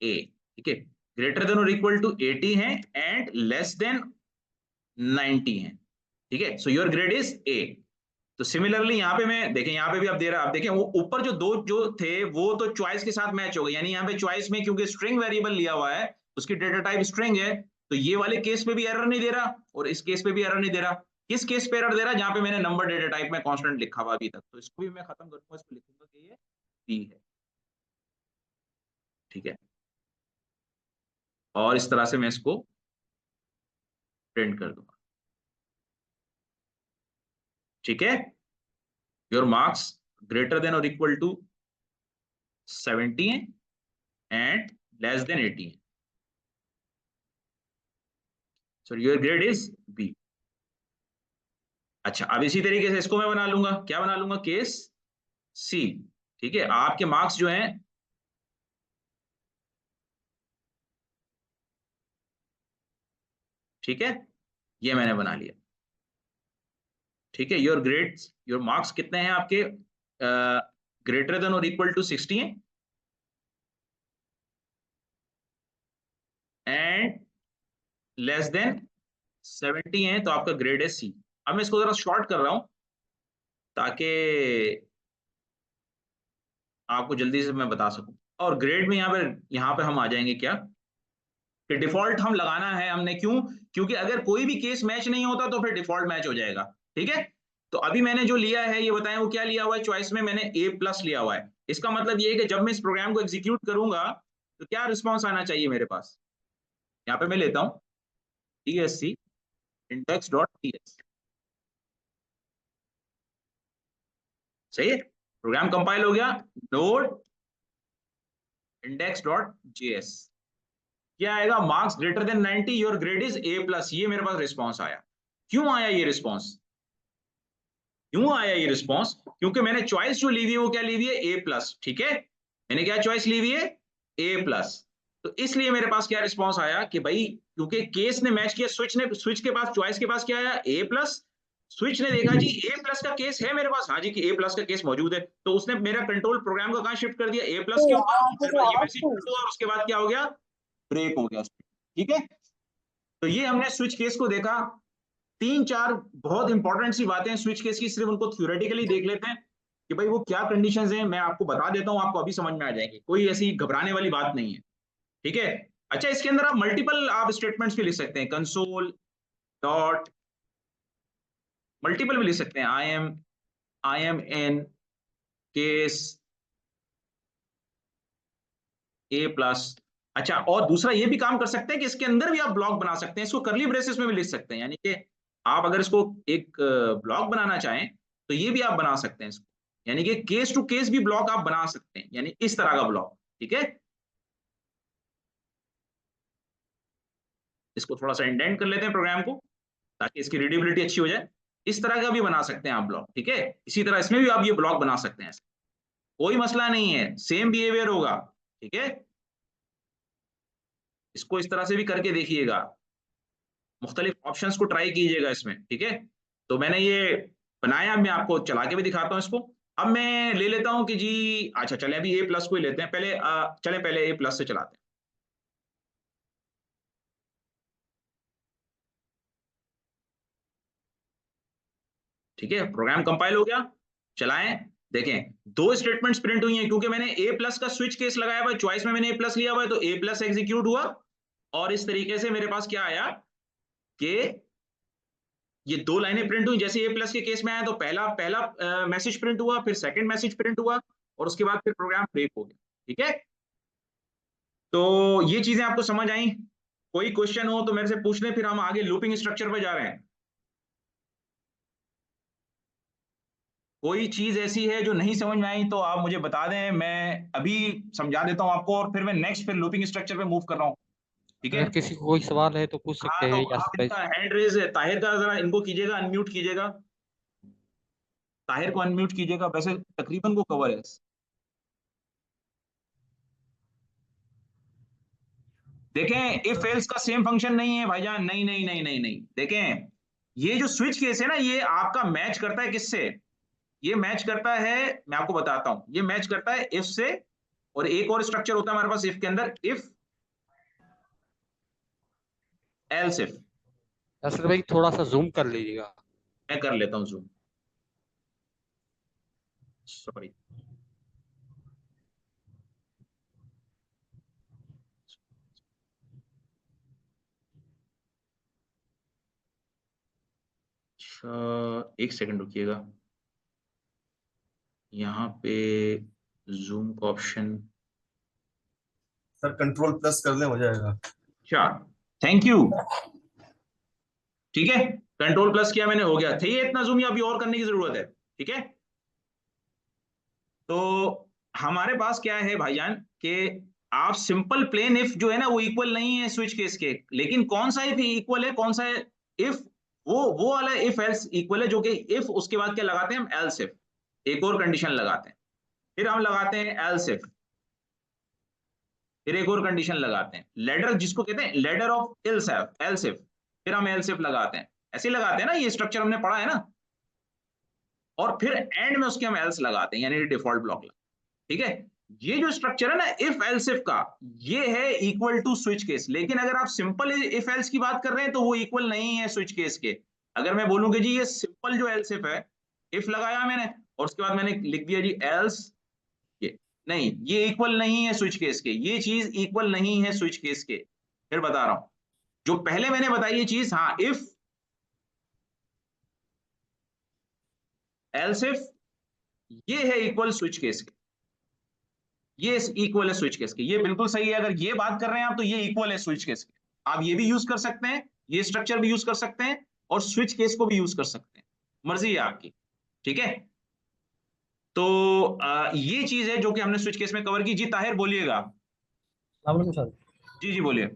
A, ठीक है, ग्रेटर देन और इक्वल टू 80 हैं एंड लेस देन 90 हैं, ठीक है, सो योर ग्रेड इज A। तो सिमिलरली यहाँ पे मैं देखें, यहाँ पे भी आप दे रहा, आप देखें वो ऊपर जो दो जो थे वो तो चॉइस के साथ मैच हो गए, यानी यहाँ पे चॉइस में क्योंकि स्ट्रिंग वेरिएबल लिया हुआ है, उसकी डेटा टाइप स्ट्रिंग है, तो ये वाले केस पे भी एरर नहीं दे रहा और इस केस पे भी एरर नहीं दे रहा। किस केस पे एरर दे रहा, जहां पे मैंने नंबर डेटा टाइप में कांस्टेंट लिखा हुआ अभी तक, तो इसको भी मैं खत्म करूंगा, इसको लिखूंगा कि ये B है, ठीक है, और इस तरह से मैं इसको प्रिंट कर दूंगा, ठीक है, योर मार्क्स ग्रेटर देन और इक्वल टू 70 है एंड लेस देन 80 है, सो योर ग्रेड इज B। अच्छा, अब इसी तरीके से इसको मैं बना लूंगा, क्या बना लूंगा, केस C, ठीक है, आपके मार्क्स जो हैं ठीक है, ये मैंने बना लिया, ठीक है, योर ग्रेड्स, योर मार्क्स कितने हैं आपके, ग्रेटर देन और इक्वल टू 60 है एंड लेस देन 70 है, तो आपका ग्रेड है C। अब मैं इसको जरा शॉर्ट कर रहा हूं ताकि आपको जल्दी से मैं बता सकूं, और ग्रेड में यहाँ पर हम आ जाएंगे क्या कि डिफॉल्ट हम लगाना है हमने, क्यों, क्योंकि अगर कोई भी केस मैच नहीं होता तो फिर डिफॉल्ट मैच हो जाएगा, ठीक है। तो अभी मैंने जो लिया है ये बताएं, वो क्या लिया हुआ है, चॉइस में मैंने A+ लिया हुआ है, इसका मतलब ये है कि जब मैं इस प्रोग्राम को एग्जीक्यूट करूंगा तो क्या रिस्पॉन्स आना चाहिए मेरे पास? यहाँ पे मैं लेता हूँ TSC इंडेक्स डॉट TS, सही है, प्रोग्राम कंपाइल हो गया, नोड इंडेक्स डॉट JS, क्या आएगा? Marks greater than 90, your grade is A+, ये मेरे पास रिस्पॉन्स आया। क्यों आया ये रिस्पॉन्स? क्यों आया ये रिस्पॉन्स? क्योंकि मैंने चॉइस जो ली हुई है वो क्या ली हुई है? A+, ठीक है, मैंने क्या चॉइस ली हुई है? A+, तो इसलिए मेरे पास क्या रिस्पॉन्स आया कि भाई क्योंकि केस ने मैच किया, स्विच के पास, चॉइस के पास क्या आया? A+, स्विच ने देखा जी A+ का केस है मेरे पास, हाँ जी कि A+ का केस मौजूद है, तो उसने मेरा कंट्रोल प्रोग्राम का कहां शिफ्ट कर दिया? A+ के ऊपर, मेरे पास ये मैसेज हुआ और उसके बाद क्या हो गया? ब्रेक हो गया, ठीक है। तो ये हमने स्विच केस को देखा। 3-4 बहुत इंपॉर्टेंट सी बातें स्विच केस की, सिर्फ उनको थ्योरेटिकली देख लेते हैं कि भाई वो क्या कंडीशंस हैं, मैं आपको बता देता हूं, आपको अभी समझ में आ जाएंगे, कोई ऐसी घबराने वाली बात नहीं है, ठीक है। अच्छा, इसके अंदर आप मल्टीपल आप स्टेटमेंट्स भी लिख सकते हैं, कंसोल डॉट, मल्टीपल भी लिख सकते हैं, आई एम इन केस A+। अच्छा, और दूसरा ये भी काम कर सकते हैं कि इसके अंदर भी आप ब्लॉक बना सकते हैं, इसको करली ब्रेसेस में भी लिख सकते हैं, यानी कि आप अगर इसको एक ब्लॉक बनाना चाहें तो ये भी आप बना सकते हैं इसको, यानी कि केस टू केस भी ब्लॉक आप बना सकते हैं, यानी इस तरह का ब्लॉक, ठीक है। इसको थोड़ा सा इंडेंट कर लेते हैं प्रोग्राम को ताकि इसकी रीडेबिलिटी अच्छी हो जाए। इस तरह का भी बना सकते हैं आप ब्लॉक, ठीक है। इसी तरह इसमें भी आप ये ब्लॉक बना सकते हैं, कोई मसला नहीं है, सेम बिहेवियर होगा, ठीक है। इसको इस तरह से भी करके देखिएगा, मुख्तलिफ ऑप्शंस को ट्राई कीजिएगा इसमें, ठीक है। तो मैंने ये बनाया, मैं आपको चला के भी दिखाता हूँ इसको। अब मैं ले लेता हूँ कि जी, अच्छा चले अभी A+ को ही लेते हैं पहले, चले पहले A+ से चलाते हैं। ठीक है, प्रोग्राम कंपाइल हो गया, चलाएं, देखें 2 स्टेटमेंट्स प्रिंट हुई हैं, क्योंकि मैंने A+ का स्विच केस लगाया हुआ है, चॉइस में मैंने A+ लिया हुआ है, तो A+ एग्जीक्यूट हुआ, और इस तरीके से मेरे पास क्या आया कि ये 2 लाइनें प्रिंट हुई। जैसे A+ के केस में आया तो पहला पहला मैसेज प्रिंट हुआ, फिर सेकंड मैसेज प्रिंट हुआ, और उसके बाद फिर प्रोग्राम ब्रेक हो गया, ठीक है। तो ये चीजें आपको समझ आई? कोई क्वेश्चन हो तो मेरे से पूछ लें, फिर हम आगे लूपिंग स्ट्रक्चर पे जा रहे हैं। कोई चीज ऐसी है जो नहीं समझ में आई तो आप मुझे बता दें, मैं अभी समझा देता हूं आपको, और फिर मैं नेक्स्ट फिर लूपिंग स्ट्रक्चर पे मूव कर रहा हूं, ठीक है। अगर किसी को कोई सवाल है तो पूछ सकते हाँ, तो हैं या आप इनका हैंड रेज है, ताहिर का जरा इनको कीजिएगा, अनम्यूट कीजिएगा, ताहिर को अनम्यूट कीजिएगा, वैसे तकरीबन को कवर है। देखें, इफ एल्स का सेम फंक्शन नहीं है भाईजान, नहीं नहीं नहीं नहीं नहीं, देखें ये जो स्विच केस है ना, ये आपका मैच करता है किससे? ये मैच करता है, मैं आपको बताता हूं, ये मैच करता है इफ से, और एक और स्ट्रक्चर होता है हमारे पास इफ के अंदर, इफ एल्स इफ। असर भाई थोड़ा सा जूम कर लीजिएगा। मैं कर लेता हूं जूम, सॉरी। एक सेकंड रुकिएगा, यहाँ पे जूम का ऑप्शन, सर कंट्रोल+ कर दें, हो जाएगा। अच्छा, थैंक यू, ठीक है, कंट्रोल+ किया मैंने, हो गया। था ये इतना जूम या अभी और करने की जरूरत है? ठीक है, तो हमारे पास क्या है भाईजान कि आप सिंपल प्लेन इफ जो है ना वो इक्वल नहीं है स्विच केस के, लेकिन कौन सा इफ इक्वल है, कौन सा है इफ, वो वाला इफ एल्स इक्वल है, जो कि इफ उसके बाद क्या लगाते हैं हम? एल्स इफ, एक और कंडीशन लगाते हैं, फिर हम लगाते हैं एल्स इफ, फिर एक और कंडीशन लगाते हैं, लेडर जिसको कहते हैं लेडर ऑफ एल्स इफ, फिर हम एल्स इफ लगाते हैं, ऐसे लगाते हैं ना, ये स्ट्रक्चर हमने पढ़ा है ना, और फिर एंड में उसके हम एल्स लगाते हैं, यानी डिफॉल्ट ब्लॉक। ठीक है, ये जो स्ट्रक्चर है ना इफ एल्स इफ का, ये है इक्वल टू स्विच केस, लेकिन अगर आप सिंपल इफ एल्स की बात कर रहे हैं तो वो इक्वल नहीं है स्विच केस के। अगर मैं बोलूं कि जी ये सिंपल जो एल्स इफ है, इफ लगाया मैंने और उसके बाद मैंने लिख दिया जी एल्स, ये नहीं, ये इक्वल नहीं है स्विच केस के, ये चीज इक्वल नहीं है स्विच केस के। फिर बता रहा हूं, जो पहले मैंने बताई ये चीज, हाँ इफ एल्स इफ, ये है इक्वल स्विच केस के, ये इक्वल है स्विच केस के, ये बिल्कुल सही है। अगर ये बात कर रहे हैं आप तो ये इक्वल है स्विच केस के। आप ये भी यूज कर सकते हैं, ये स्ट्रक्चर भी यूज कर सकते हैं और स्विच केस को भी यूज कर सकते हैं, मर्जी है आपकी। ठीक है, तो ये चीज है जो कि हमने स्विच केस में कवर की। जी ताहिर बोलिएगा। सर जी जी बोलिए।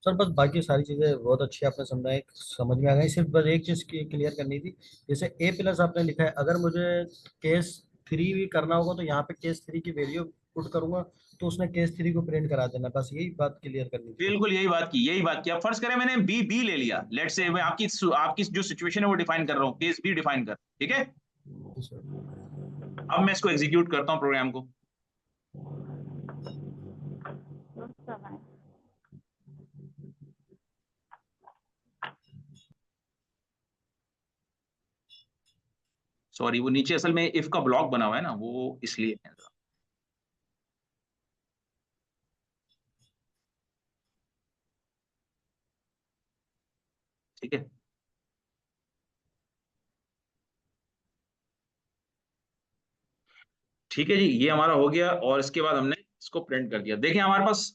सर बस बाकी सारी चीजें बहुत अच्छी आपने समझाई, समझ में आ गई। सिर्फ बस एक चीज की क्लियर करनी थी, जैसे ए प्लस आपने लिखा है, अगर मुझे केस 3 भी करना होगा तो यहाँ पे केस 3 की वैल्यू पुट करूंगा तो उसने केस 3 को प्रिंट करा देना, बस यही बात क्लियर करनी थी। बिल्कुल यही बात की, यही बात की। अब फर्ज करें मैंने बी बी ले लिया, लेट्स से मैं आपकी आपकी जो सिचुएशन है वो डिफाइन कर रहा हूँ, केस बी डिफाइन कर, ठीक है। जी सर। अब मैं इसको एग्जीक्यूट करता हूँ प्रोग्राम को। सॉरी, वो नीचे असल में इफ का ब्लॉक बना हुआ है ना, वो इसलिए है। ठीक है, ठीक है जी, ये हमारा हो गया। और इसके बाद हमने इसको प्रिंट कर दिया। देखें हमारे पास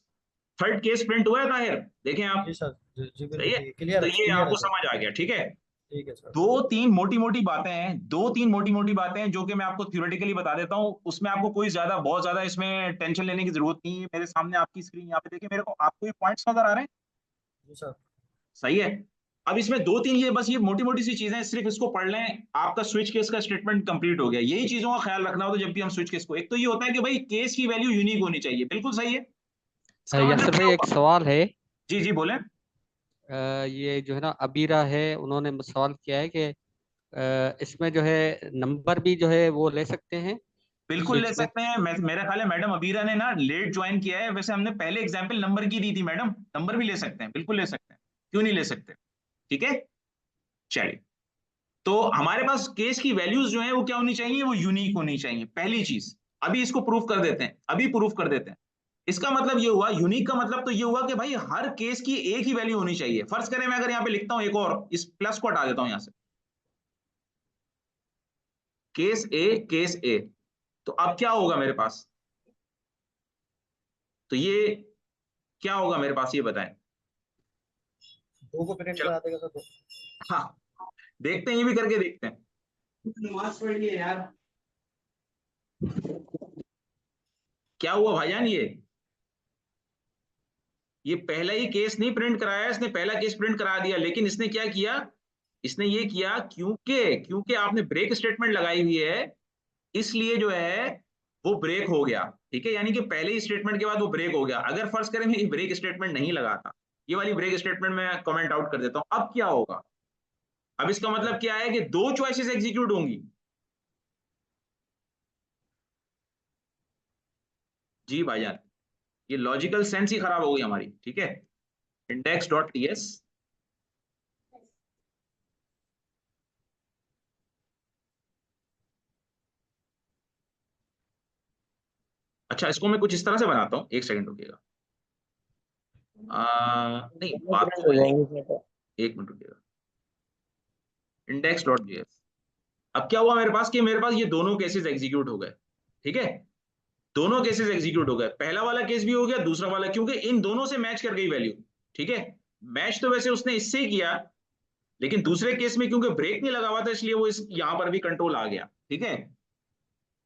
थर्ड केस प्रिंट हुआ है ताहिर, देखें आप। जी सर, जी सही बिल्कुल है, क्लियर तो है, ये क्लियर है आपको सर। समझ आ गया। ठीक है, ठीक है सर। दो तीन मोटी मोटी बातें हैं, दो तीन मोटी मोटी बातें हैं जो कि मैं आपको थ्योरेटिकली बता देता हूँ। उसमें आपको कोई ज्यादा बहुत ज्यादा इसमें टेंशन लेने की जरूरत नहीं है। मेरे सामने आपकी स्क्रीन यहाँ पे देखिए, मेरे को आपको ये पॉइंट्स नजर आ रहे हैं। जी सर। सही है, अब इसमें दो तीन ये बस ये मोटी मोटी सी चीजें, सिर्फ इसको पढ़ लें, आपका स्विच केस का स्टेटमेंट कंप्लीट हो गया। यही चीजों का ख्याल रखना हो तो जब भी हम स्विच केस को, एक तो ये होता है कि भाई केस की वैल्यू यूनिक होनी चाहिए, बिल्कुल सही है। इसका मतलब यासर क्या भाई एक हुआ? सवाल है। जी जी बोले। ये जो है ना अबीरा है, उन्होंने सवाल किया है कि इसमें जो है नंबर भी जो है वो ले सकते हैं बिल्कुल ले स्विच में। सकते हैं। मेरा ख्याल है मैडम अबीरा ने ना लेट ज्वाइन किया है, वैसे हमने पहले एग्जाम्पल नंबर की दी थी मैडम, नंबर भी ले सकते हैं, बिल्कुल ले सकते हैं, क्यों नहीं ले सकते। ठीक है, चलिए। तो हमारे पास केस की वैल्यूज जो है वो क्या होनी चाहिए, वो यूनिक होनी चाहिए, पहली चीज। अभी इसको प्रूफ कर देते हैं, अभी प्रूफ कर देते हैं। इसका मतलब ये हुआ, यूनिक का मतलब तो ये हुआ कि भाई हर केस की एक ही वैल्यू होनी चाहिए। फर्ज करें मैं अगर यहाँ पे लिखता हूं एक और, इस प्लस को हटा देता हूं यहां से, केस ए, केस ए, तो अब क्या होगा मेरे पास, तो ये क्या होगा मेरे पास, ये बताएं। दो को प्रिंट चलो, करा देगा सर, दो। हाँ, देखते हैं, ये भी करके देखते हैं। क्या हुआ भाईजान, ये पहला ही केस नहीं प्रिंट कराया, इसने पहला केस प्रिंट करा दिया, लेकिन इसने क्या किया, इसने ये किया क्योंकि क्योंकि आपने ब्रेक स्टेटमेंट लगाई हुई है, इसलिए जो है वो ब्रेक हो गया। ठीक है, यानी कि पहले ही स्टेटमेंट के बाद वो ब्रेक हो गया। अगर फर्ज करें मैं ये ब्रेक स्टेटमेंट नहीं लगाता, ये वाली ब्रेक स्टेटमेंट में कमेंट आउट कर देता हूं, अब क्या होगा। अब इसका मतलब क्या है कि दो चॉइसेस एग्जीक्यूट होंगी। जी भाईजान, ये लॉजिकल सेंस ही खराब हो गई हमारी। ठीक है, इंडेक्स डॉट टीएस, अच्छा इसको मैं कुछ इस तरह से बनाता हूं, एक सेकंड रुकिएगा। नहीं बात प्रिंट तो हो वही, जाएंगे इसमें तो। एक मिनट रुकिएगा। इंडेक्स डॉट जेएस, अब क्या हुआ मेरे पास कि मेरे पास ये दोनों केसेस एग्जीक्यूट हो गए। ठीक है, दोनों केसेस एग्जीक्यूट हो गए, पहला वाला केस भी हो गया, दूसरा वाला, क्योंकि इन दोनों से मैच कर गई वैल्यू। ठीक है, मैच तो वैसे उसने इससे ही किया, लेकिन दूसरे केस में क्योंकि ब्रेक नहीं लगा हुआ था, इसलिए वो इस यहां पर भी कंट्रोल आ गया। ठीक है,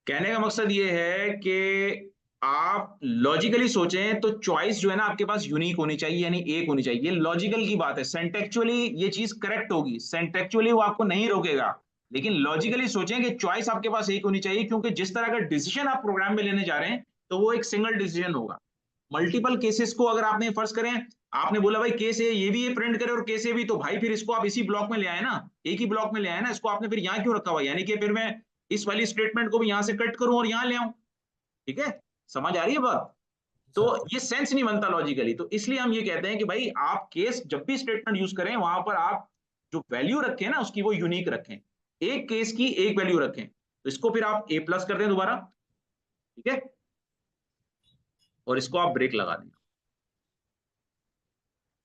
कहने का मकसद ये है कि आप लॉजिकली सोचें तो चॉइस जो है ना आपके पास यूनिक होनी चाहिए, यानी एक होनी चाहिए। ये लॉजिकल की बात है, सेंटेक्चुअली ये चीज करेक्ट होगी, सेंटेक्चुअली वो आपको नहीं रोकेगा, लेकिन लॉजिकली सोचें कि चॉइस आपके पास एक होनी चाहिए, क्योंकि जिस तरह का डिसीजन आप प्रोग्राम में लेने जा रहे हैं तो वो एक सिंगल डिसीजन होगा। मल्टीपल केसेस को अगर आपने फर्ज करें, आपने बोला भाई केस ए ये भी ये प्रिंट करे और केस ए भी, तो भाई फिर इसको आप इसी ब्लॉक में ले आए ना, एक ही ब्लॉक में ले आए ना, इसको आपने फिर यहाँ क्यों रखा हुआ, यानी कि फिर मैं इस वाली स्टेटमेंट को भी यहां से कट करूं और यहां ले आऊं। ठीक है, समझ आ रही है बात। तो सर ये सेंस नहीं बनता लॉजिकली, तो इसलिए हम ये कहते हैं कि भाई आप केस जब भी स्टेटमेंट यूज करें वहां पर आप जो वैल्यू रखें ना उसकी वो यूनिक रखें, एक केस की एक वैल्यू रखें। तो इसको फिर आप ए प्लस कर दें दोबारा। ठीक है, और इसको आप ब्रेक लगा दें।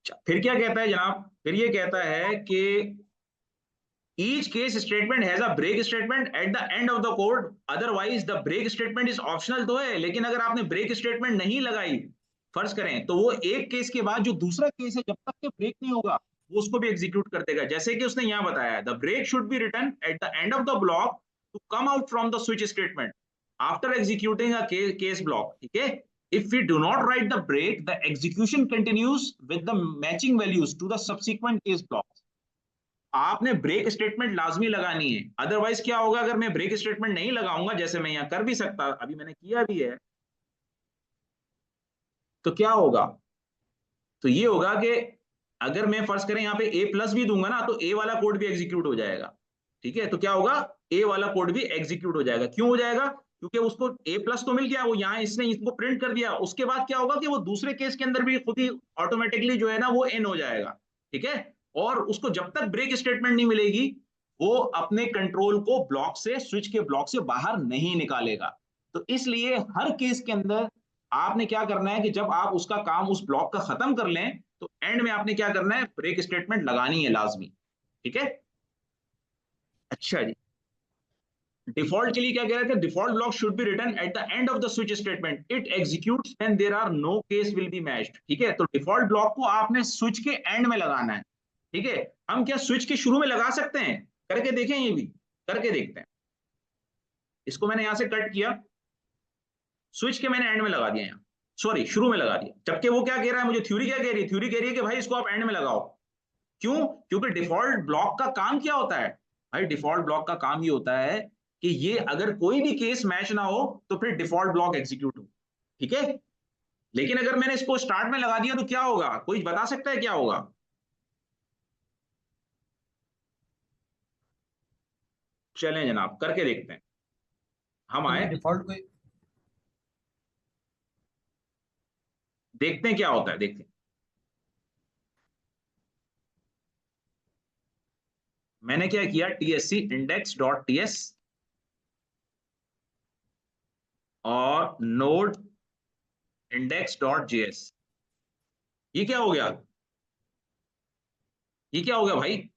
अच्छा, फिर क्या कहता है जनाब, फिर ये कहता है कि Each case statement has a break statement at the end of the code. Otherwise the break statement is optional तो है, लेकिन अगर आपने break statement नहीं लगाई, फर्ज करें, तो वो एक केस के बाद जो दूसरा केस है जब तक के ब्रेक नहीं होगा वो उसको भी एग्जीक्यूट कर देगा। जैसे कि उसने यहाँ बताया, the break should be written at the end of the block to come out from the switch statement after executing a case block. ठीक है, if we do not write the break, the execution continues with the matching values to the subsequent case blocks. आपने break statement लाजमी लगानी है, otherwise क्या होगा, अगर मैं ब्रेक स्टेटमेंट नहीं लगाऊंगा, जैसे मैं यहाँ कर भी सकता, अभी मैंने किया भी है, तो क्या होगा, तो ये होगा कि अगर मैं फर्ज करें यहाँ पे a प्लस भी दूंगा ना, तो a वाला कोड भी एग्जीक्यूट हो जाएगा। ठीक है, तो क्या होगा, a वाला कोड भी एग्जीक्यूट हो जाएगा। क्यों हो जाएगा, क्योंकि उसको a प्लस तो मिल गया, वो यहाँ इसने इसको प्रिंट कर दिया। उसके बाद क्या होगा कि वो दूसरे केस के अंदर भी खुद ही ऑटोमेटिकली जो है ना वो n हो जाएगा। ठीक है, और उसको जब तक ब्रेक स्टेटमेंट नहीं मिलेगी वो अपने कंट्रोल को ब्लॉक से, स्विच के ब्लॉक से बाहर नहीं निकालेगा। तो इसलिए हर केस के अंदर आपने क्या करना है कि जब आप उसका काम उस ब्लॉक का खत्म कर लें तो एंड में आपने क्या करना है, ब्रेक स्टेटमेंट लगानी है लाजमी। ठीक है, अच्छा जी, डिफॉल्ट के लिए क्या कह रहे थे, default block should be written at the end of the switch statement, it executes when there are no case will be matched. ठीक है, तो डिफॉल्ट ब्लॉक को आपने स्विच के एंड में लगाना है। ठीक है, हम क्या स्विच के शुरू में लगा सकते हैं, करके देखें, ये भी करके देखते हैं। इसको मैंने यहां से कट किया, स्विच के मैंने एंड में लगा दिया, यहाँ सॉरी शुरू में लगा दिया, जबकि वो क्या कह रहा है, मुझे थ्योरी क्या कह रही है, थ्योरी कह रही है कि भाई इसको आप एंड में लगाओ। क्यों, क्योंकि डिफॉल्ट ब्लॉक का काम क्या होता है भाई, डिफॉल्ट ब्लॉक का काम ये होता है कि ये अगर कोई भी केस मैच ना हो तो फिर डिफॉल्ट ब्लॉक एग्जीक्यूट हो। ठीक है, लेकिन अगर मैंने इसको स्टार्ट में लगा दिया तो क्या होगा, कोई बता सकता है क्या होगा, चलें जनाब करके देखते हैं। हम आए डिफॉल्ट को देखते हैं क्या होता है, देखते हैं। मैंने क्या किया, TSC index.ts और node index.js, ये क्या हो गया, ये क्या हो गया भाई,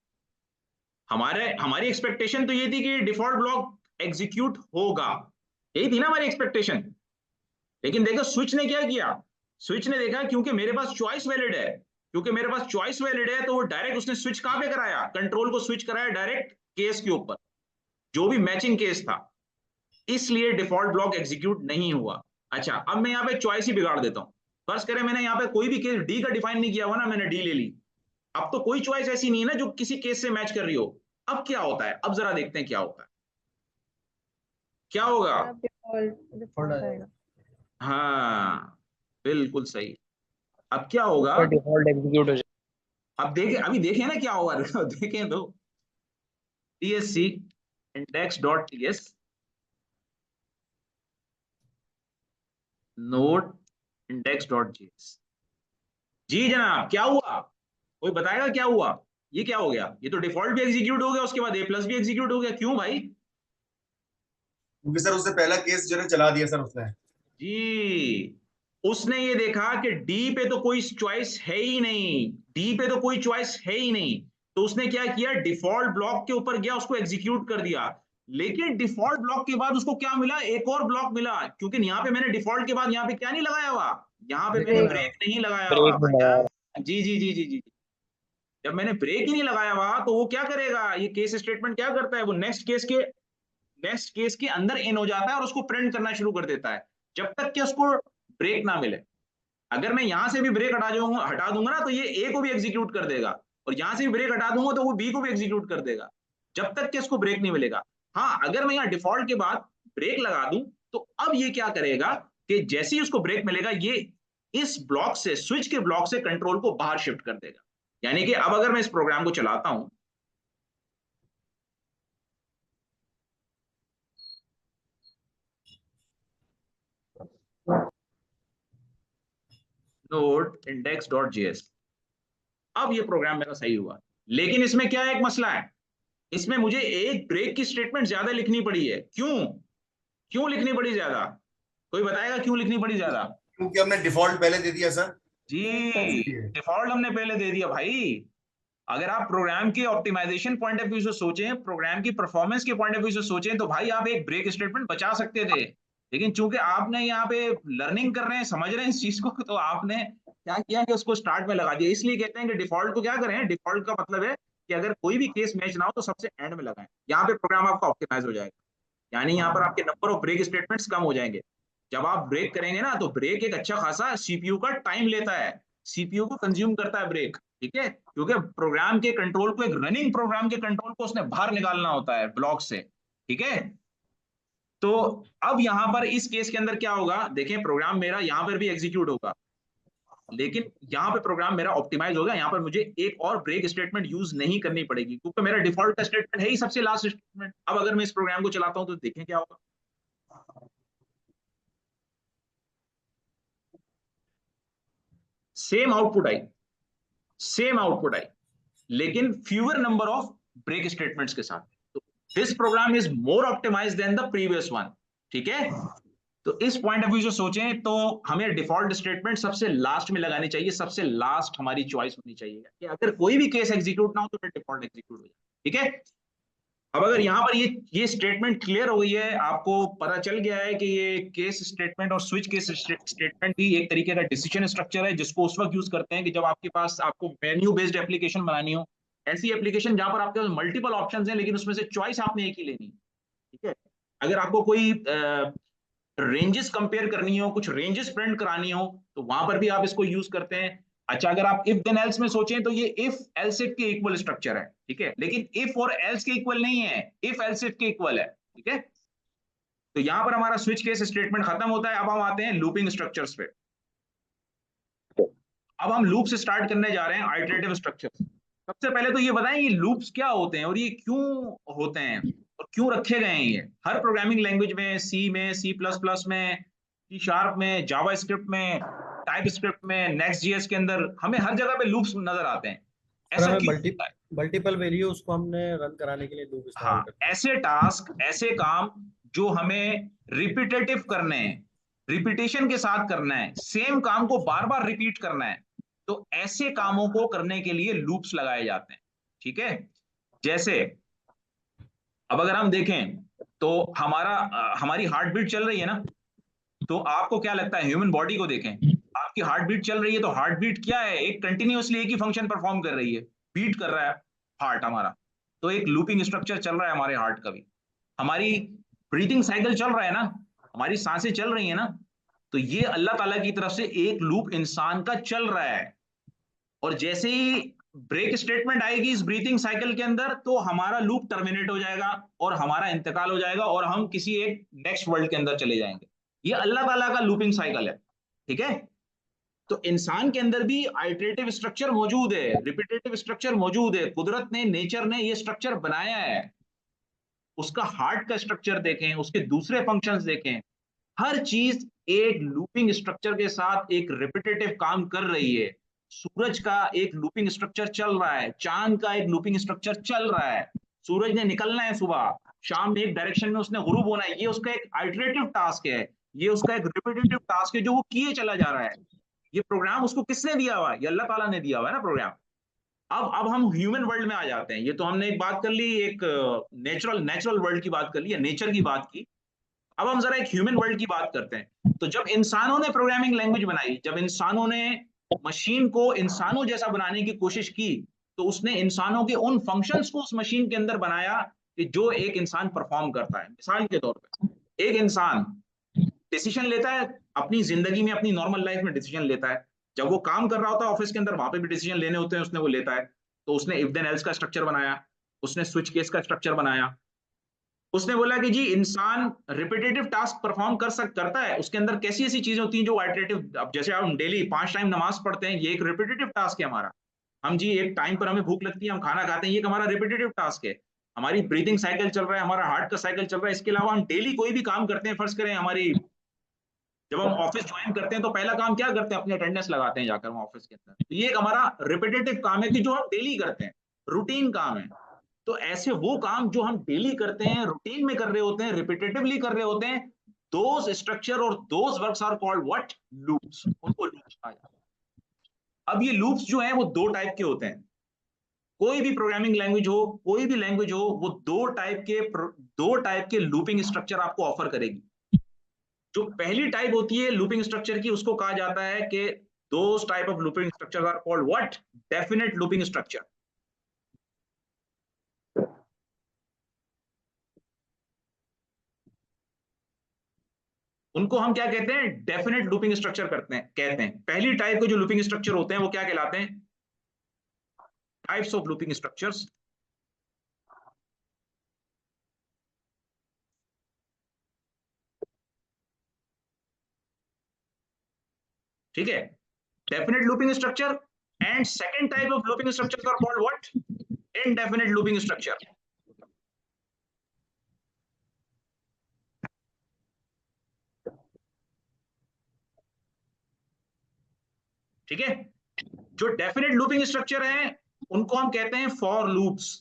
हमारी एक्सपेक्टेशन तो ये थी कि डिफॉल्ट ब्लॉक एग्जीक्यूट होगा, यही थी ना हमारी एक्सपेक्टेशन। लेकिन देखो स्विच ने क्या किया, स्विच ने देखा क्योंकि मेरे पास चॉइस वैलिड है, क्योंकि मेरे पास चॉइस वैलिड है, तो वो डायरेक्ट उसने स्विच कहां पे कराया, कंट्रोल को स्विच कराया डायरेक्ट केस के ऊपर, जो भी मैचिंग केस था, इसलिए डिफॉल्ट ब्लॉक एग्जीक्यूट नहीं हुआ। अच्छा, अब मैं यहाँ पे चॉइस ही बिगाड़ देता हूँ। फर्स्ट करें मैंने यहाँ पे कोई भी केस डी का डिफाइन नहीं किया हुआ ना, मैंने डी ले ली, अब तो कोई चॉइस ऐसी नहीं है ना जो किसी केस से मैच कर रही हो। अब क्या होता है, अब जरा देखते हैं क्या होता है, क्या होगा, डिफॉल्ट आएगा। हाँ बिल्कुल सही। अब क्या होगा, डिफॉल्ट एग्जीक्यूट हो जाए। अब देखें, अभी देखें ना क्या होगा देखें तो TSC index.ts node index.js, जी जनाब क्या हुआ, कोई बताएगा क्या हुआ, ये क्या हो गया, ये तो डिफॉल्ट भी एग्जीक्यूट हो गया, उसके बाद a प्लस भी एग्जीक्यूट हो गया। क्यों भाई, क्योंकि सर उससे पहला केस जो है चला दिया सर उसने। जी उसने ये देखा कि डी पे तो कोई चॉइस है ही नहीं, डी पे तो कोई चॉइस है ही नहीं, तो उसने क्या किया, डिफॉल्ट ब्लॉक के ऊपर गया, उसको एग्जीक्यूट कर दिया। लेकिन डिफॉल्ट ब्लॉक के बाद उसको क्या मिला, एक और ब्लॉक मिला, क्योंकि यहाँ पे मैंने डिफॉल्ट के बाद यहाँ पे क्या नहीं लगाया हुआ, यहाँ पे मैंने ब्रेक नहीं लगाया हुआ। जी जी जी जी जी, जब मैंने ब्रेक ही नहीं लगाया हुआ तो वो क्या करेगा, ये केस स्टेटमेंट क्या करता है, वो नेक्स्ट केस के अंदर इन हो जाता है और उसको प्रिंट करना शुरू कर देता है, जब तक कि उसको ब्रेक ना मिले। अगर मैं यहां से भी ब्रेक हटा दूंगा ना, तो ये ए को भी एग्जीक्यूट कर देगा, और यहां से भी ब्रेक हटा दूंगा तो वो बी को भी एग्जीक्यूट कर देगा, जब तक कि इसको ब्रेक नहीं मिलेगा। हाँ, अगर मैं यहाँ डिफॉल्ट के बाद ब्रेक लगा दूं तो अब ये क्या करेगा कि जैसे ही उसको ब्रेक मिलेगा, ये इस ब्लॉक से, स्विच के ब्लॉक से कंट्रोल को बाहर शिफ्ट कर देगा। यानी कि अब अगर मैं इस प्रोग्राम को चलाता हूं, node index.js, अब ये प्रोग्राम मेरा सही हुआ। लेकिन इसमें क्या एक मसला है, इसमें मुझे एक ब्रेक की स्टेटमेंट ज्यादा लिखनी पड़ी है। क्यों लिखनी पड़ी ज्यादा, कोई बताएगा क्यों लिखनी पड़ी ज्यादा? क्योंकि हमने डिफॉल्ट पहले दे दिया सर। जी डिफॉल्ट हमने पहले दे दिया भाई, अगर आप प्रोग्राम के ऑप्टिमाइजेशन पॉइंट ऑफ व्यू से सोचें, प्रोग्राम की परफॉर्मेंस के पॉइंट ऑफ व्यू से सोचें, तो भाई आप एक ब्रेक स्टेटमेंट बचा सकते थे, लेकिन चूंकि आपने यहाँ पे लर्निंग कर रहे हैं, समझ रहे हैं इस चीज को, तो आपने क्या किया कि उसको स्टार्ट में लगा दिया। इसलिए कहते हैं कि डिफॉल्ट को क्या करें, डिफॉल्ट का मतलब है कि अगर कोई भी केस मैच ना हो तो सबसे एंड में लगाएं, यहाँ पे प्रोग्राम आपका ऑप्टिमाइज हो जाएगा, यानी यहाँ पर आपके नंबर ऑफ ब्रेक स्टेटमेंट्स कम हो जाएंगे। जब आप ब्रेक करेंगे ना, तो ब्रेक एक अच्छा खासा सीपीयू का टाइम लेता है, सीपीयू को कंज्यूम करता है ब्रेक, ठीक है, क्योंकि प्रोग्राम के कंट्रोल को, एक रनिंग प्रोग्राम के कंट्रोल को उसने बाहर निकालना होता है ब्लॉक से, ठीक है। तो अब यहां पर इस केस के अंदर क्या होगा, देखें प्रोग्राम मेरा यहां पर भी एग्जीक्यूट होगा, लेकिन यहां पे प्रोग्राम मेरा ऑप्टिमाइज होगा, यहां पर मुझे एक और ब्रेक स्टेटमेंट यूज नहीं करनी पड़ेगी, क्योंकि मेरा डिफॉल्ट का स्टेटमेंट है ही सबसे लास्ट स्टेटमेंट। अब अगर मैं इस प्रोग्राम को चलाता हूं तो देखें क्या होगा, सेम आउटपुट आई, लेकिन fewer number of break statements के साथ। तो this program is more optimised than the previous one, ठीक है। तो इस पॉइंट ऑफ व्यू से सोचें तो हमें डिफॉल्ट स्टेटमेंट सबसे लास्ट में लगानी चाहिए, सबसे लास्ट हमारी चॉइस होनी चाहिए कि अगर कोई भी केस एग्जीक्यूट ना हो तो फिर डिफॉल्ट एग्जीक्यूट हो जाए, ठीक है। अब अगर यहाँ पर ये स्टेटमेंट क्लियर हो गई है, आपको पता चल गया है कि ये केस स्टेटमेंट और स्विच केस स्टेटमेंट भी एक तरीके का डिसीजन स्ट्रक्चर है, जिसको उस वक्त यूज करते हैं कि जब आपके पास आपको मेन्यू बेस्ड एप्लीकेशन बनानी हो, ऐसी एप्लीकेशन जहां पर आपके पास मल्टीपल ऑप्शंस हैं लेकिन उसमें से चॉइस आपने एक ही लेनी, ठीक है। अगर आपको कोई रेंजेस कंपेयर करनी हो, कुछ रेंजेस प्रिंट करानी हो, तो वहां पर भी आप इसको यूज करते हैं। अच्छा, अगर आप इफ देन एल्स में सोचें तो ये इफ एल्स इफ के इक्वल स्ट्रक्चर है, ठीक है, लेकिन इफ और एल्स के इक्वल नहीं है, इफ एल्स इफ के इक्वल है, ठीक है। तो यहां पर हमारा स्विच केस स्टेटमेंट खत्म होता है। अब हम आते हैं लूपिंग स्ट्रक्चर्स पे। अब हम लूप से स्टार्ट करने जा रहे हैं आइटरेटिव स्ट्रक्चर्स। सबसे पहले तो ये बताएं ये लूप्स क्या होते हैं और ये क्यों होते हैं और क्यों रखे गए हैं। ये हर प्रोग्रामिंग लैंग्वेज में, सी में, सी प्लस प्लस में, सी शार्प में, जावा स्क्रिप्ट में, टाइप स्क्रिप्ट में, नेक्स्ट जीएस के अंदर हमें हर जगह पे लूप्स नजर आते हैं। ऐसा क्यों होता है? मल्टीपल वैल्यू उसको हमने रन कराने के लिए लूप इस्तेमाल करते हैं। ऐसे टास्क, ऐसे काम जो हमें रिपीटेटिव करने हैं, रिपीटेशन के साथ करना है, सेम काम को बार बार रिपीट करना है, तो ऐसे कामों को करने के लिए लूप्स लगाए जाते हैं, ठीक है। जैसे अब अगर हम देखें तो हमारी हार्ट बीट चल रही है ना, तो आपको क्या लगता है, ह्यूमन बॉडी को देखें, आपकी हार्ट बीट चल रही है, तो हार्ट बीट क्या है, एक कंटिन्यूअसली एक ही फंक्शन परफॉर्म कर रही है, बीट कर रहा है हार्ट हमारा, तो एक लूपिंग स्ट्रक्चर चल रहा है हमारे हार्ट का भी। हमारी ब्रीथिंग साइकिल चल रहा है ना, हमारी सांसें चल रही है ना, तो ये अल्लाह ताला की तरफ से एक लूप इंसान का चल रहा है। और जैसे ही ब्रेक स्टेटमेंट आएगी इस ब्रीथिंग साइकिल के अंदर, तो हमारा लूप टर्मिनेट हो जाएगा और हमारा इंतकाल हो जाएगा और हम किसी एक नेक्स्ट वर्ल्ड के अंदर चले जाएंगे। ये अल्लाह ताला का लूपिंग साइकिल है, ठीक है। तो इंसान के अंदर भी आइटरेटिव स्ट्रक्चर मौजूद है, रिपीटेटिव स्ट्रक्चर मौजूद है, कुदरत ने, नेचर ने ये स्ट्रक्चर बनाया है। उसका हार्ट का स्ट्रक्चर देखें, उसके दूसरे फंक्शंस देखें, हर चीज एक लूपिंग स्ट्रक्चर के साथ एक रिपीटेटिव काम कर रही है। सूरज का एक लूपिंग स्ट्रक्चर चल रहा है, चांद का एक लूपिंग स्ट्रक्चर चल रहा है। सूरज ने निकलना है सुबह, शाम में एक डायरेक्शन में उसने गुरूब होना है, ये उसका एक आइटरेटिव टास्क है, ये उसका एक रिपीटेटिव टास्क है जो वो किए चला जा रहा है। ये प्रोग्राम उसको किसने दिया हुआ है, ये अल्लाह ताला ने दिया हुआ है ना प्रोग्राम। अब हम ह्यूमन वर्ल्ड में आ जाते हैं। ये तो हमने एक बात कर ली, एक नेचुरल वर्ल्ड की बात कर ली, नेचर की बात की। अब हम जरा एक ह्यूमन वर्ल्ड की बात करते हैं। तो जब इंसानों ने प्रोग्रामिंग लैंग्वेज बनाई, जब इंसानों ने मशीन को इंसानों जैसा बनाने की कोशिश की, तो उसने इंसानों के उन फंक्शंस को उस मशीन के अंदर बनाया कि जो एक इंसान परफॉर्म करता है। मिसाल के तौर पे एक इंसान डिसीजन लेता है अपनी जिंदगी में, अपनी नॉर्मल लाइफ में डिसीजन लेता है। जब वो काम कर रहा होता है ऑफिस के अंदर, वहां पे भी डिसीजन लेने होते हैं, उसने वो लेता है। तो उसने इफ देन एल्स का स्ट्रक्चर बनाया, उसने स्विच केस का स्ट्रक्चर बनाया। उसने बोला कि जी इंसान रिपीटेटिव टास्क परफॉर्म करता है, उसके अंदर कैसी ऐसी चीजें होती हैं जो आइटरेटिव, अब जैसे हम डेली 5 टाइम नमाज पढ़ते हैं, ये एक रिपीटेटिव टास्क है हमारा। हम जी एक टाइम पर हमें भूख लगती है, हम खाना खाते हैं, ये हमारा रिपीटेटिव टास्क है। हमारी ब्रीथिंग साइकिल चल रहा है, हमारा हार्ट का साइकिल चल रहा है। इसके अलावा हम डेली कोई भी काम करते हैं, फर्ज करें हमारी, जब हम ऑफिस ज्वाइन करते हैं तो पहला काम क्या करते हैं, अपनी अटेंडेंस लगाते हैं जाकर वहां ऑफिस के अंदर। तो ये एक हमारा रिपीटेटिव काम है कि जो हम डेली करते हैं, रूटीन काम है। तो ऐसे वो काम जो हम डेली करते हैं, रूटीन में कर रहे होते हैं, रिपीटेटिवली कर रहे होते हैं, दोज स्ट्रक्चर और those works are called what, loops. उनको लूप्स कहा जाता है। अब ये लूप्स जो हैं वो 2 टाइप के होते हैं। कोई भी प्रोग्रामिंग लैंग्वेज हो, कोई भी लैंग्वेज हो, वो दो टाइप के लूपिंग स्ट्रक्चर आपको ऑफर करेगी। जो पहली टाइप होती है लूपिंग स्ट्रक्चर की, उसको कहा जाता है कि those type of looping structure are called what? Definite looping structure. उनको हम क्या कहते हैं? डेफिनेट लूपिंग स्ट्रक्चर कहते हैं। पहली टाइप के जो लूपिंग स्ट्रक्चर होते हैं वो क्या कहलाते हैं? Types of looping structures. ठीक है, definite looping structure. And second type of looping structure are called what? Indefinite looping structure. ठीक है, जो डेफिनेट लूपिंग स्ट्रक्चर है उनको हम कहते हैं फॉर लूप्स।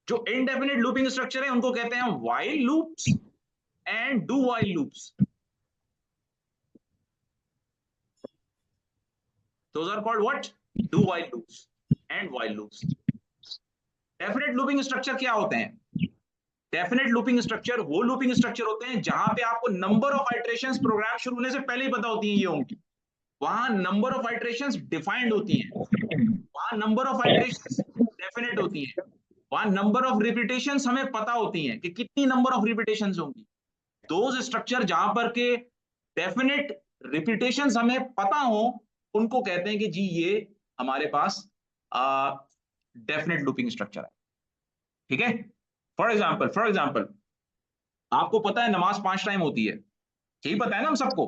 जो इनडेफिनेट लूपिंग स्ट्रक्चर है उनको कहते हैं while loops and do while loops. Those are called what? Do while loops and while loops. Definite looping structure क्या होते हैं? Definite looping structure वो looping structure होते हैं जहां पे आपको number of iterations प्रोग्राम शुरू होने से पहले ही पता होती हैं ये होंगी। वहां number of iterations defined होती हैं, वहां number of iterations definite होती हैं, वहां number of repetitions हमें पता होती हैं कि कितनी number of repetitions होंगी। Those structure जहां पर के definite repetitions हमें पता हो उनको कहते हैं कि जी ये हमारे पास डेफिनेट लूपिंग स्ट्रक्चर है। ठीक है, फॉर एग्जांपल आपको पता है नमाज 5 टाइम होती है, यही पता है ना हम सबको।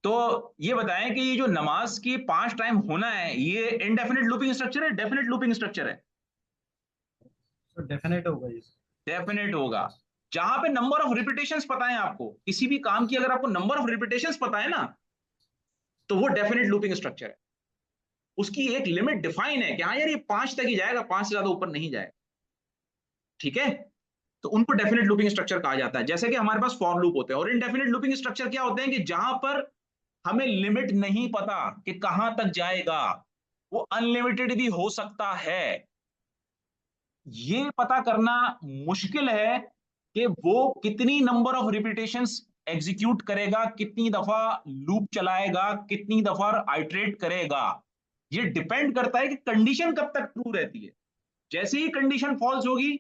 तो ये बताएं कि ये जो नमाज की 5 टाइम होना है ये इनडेफिनेट लूपिंग स्ट्रक्चर है, डेफिनेट लूपिंग स्ट्रक्चर है? तो डेफिनेट होगा ये। डेफिनेट होगा। जहां पे नंबर ऑफ रिपीटेशंस पता है आपको, किसी भी काम की अगर आपको नंबर ऑफ रिपीटेशंस पता है ना, तो वो डेफिनेट लूपिंग स्ट्रक्चर है। उसकी एक लिमिट डिफाइन है कि हाँ यार ये 5 तक ही जाएगा, 5 से ज्यादा ऊपर नहीं जाएगा। ठीक है, तो उनको डेफिनेट लूपिंग स्ट्रक्चर कहा जाता है। जैसे कि हमारे पास फॉर लूप होते हैं। और इनडेफिनेट लूपिंग स्ट्रक्चर क्या होते हैं कि जहां पर हमें लिमिट नहीं पता कि कहां तक जाएगा, वो अनलिमिटेड भी हो सकता है। ये पता करना मुश्किल है कि वो कितनी नंबर ऑफ रिपीटेशंस एग्जीक्यूट करेगा, कितनी दफा लूप चलाएगा, कितनी दफा आइटरेट करेगा। ये डिपेंड करता है कि कंडीशन कब तक ट्रू रहती है। जैसे ही कंडीशन फॉल्स होगी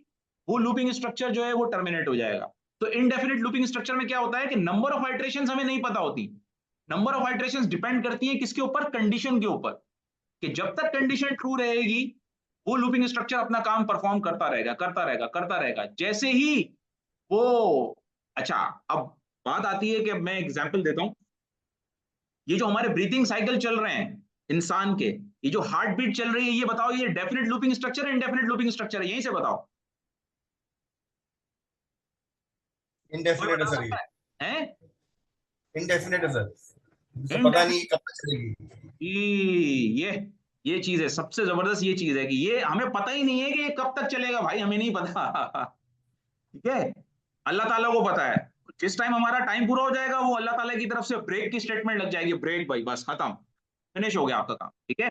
वो लूपिंग स्ट्रक्चर जो है वो टर्मिनेट हो जाएगा। तो इनडेफिनेट लूपिंग स्ट्रक्चर में क्या होता है कि नंबर ऑफ आइटरेशंस हमें नहीं पता होती। नंबर ऑफ आइटरेशंस डिपेंड करती है किसके ऊपर? कंडीशन के ऊपर, कि जब तक कंडीशन ट्रू रहेगी वो लूपिंग स्ट्रक्चर अपना काम परफॉर्म करता रहेगा। जैसे ही वो अच्छा, अब बात आती है कि मैं एग्जांपल देता हूं। ये जो हमारे ब्रीथिंग साइकिल चल रहे हैं इंसान के, ये जो हार्ट बीट चल रही है, ये बताओ ये डेफिनेट लूपिंग स्ट्रक्चर है, इनडेफिनेट लूपिंग स्ट्रक्चर है? यहीं से बताओ। इनडेफिनेट है सर, हैं? इनडेफिनेट है सर, मुझे पता नहीं कब तक चलेगी। ये चीज है, सबसे जबरदस्त ये चीज है कि ये हमें पता ही नहीं है कि ये कब तक चलेगा। भाई हमें नहीं पता। ठीक है, अल्लाह ताला को पता है। जिस टाइम हमारा टाइम पूरा हो जाएगा वो अल्लाह ताला की तरफ से ब्रेक की स्टेटमेंट लग जाएगी, ब्रेक भाई बस खत्म, फिनिश हो गया आपका काम। ठीक है,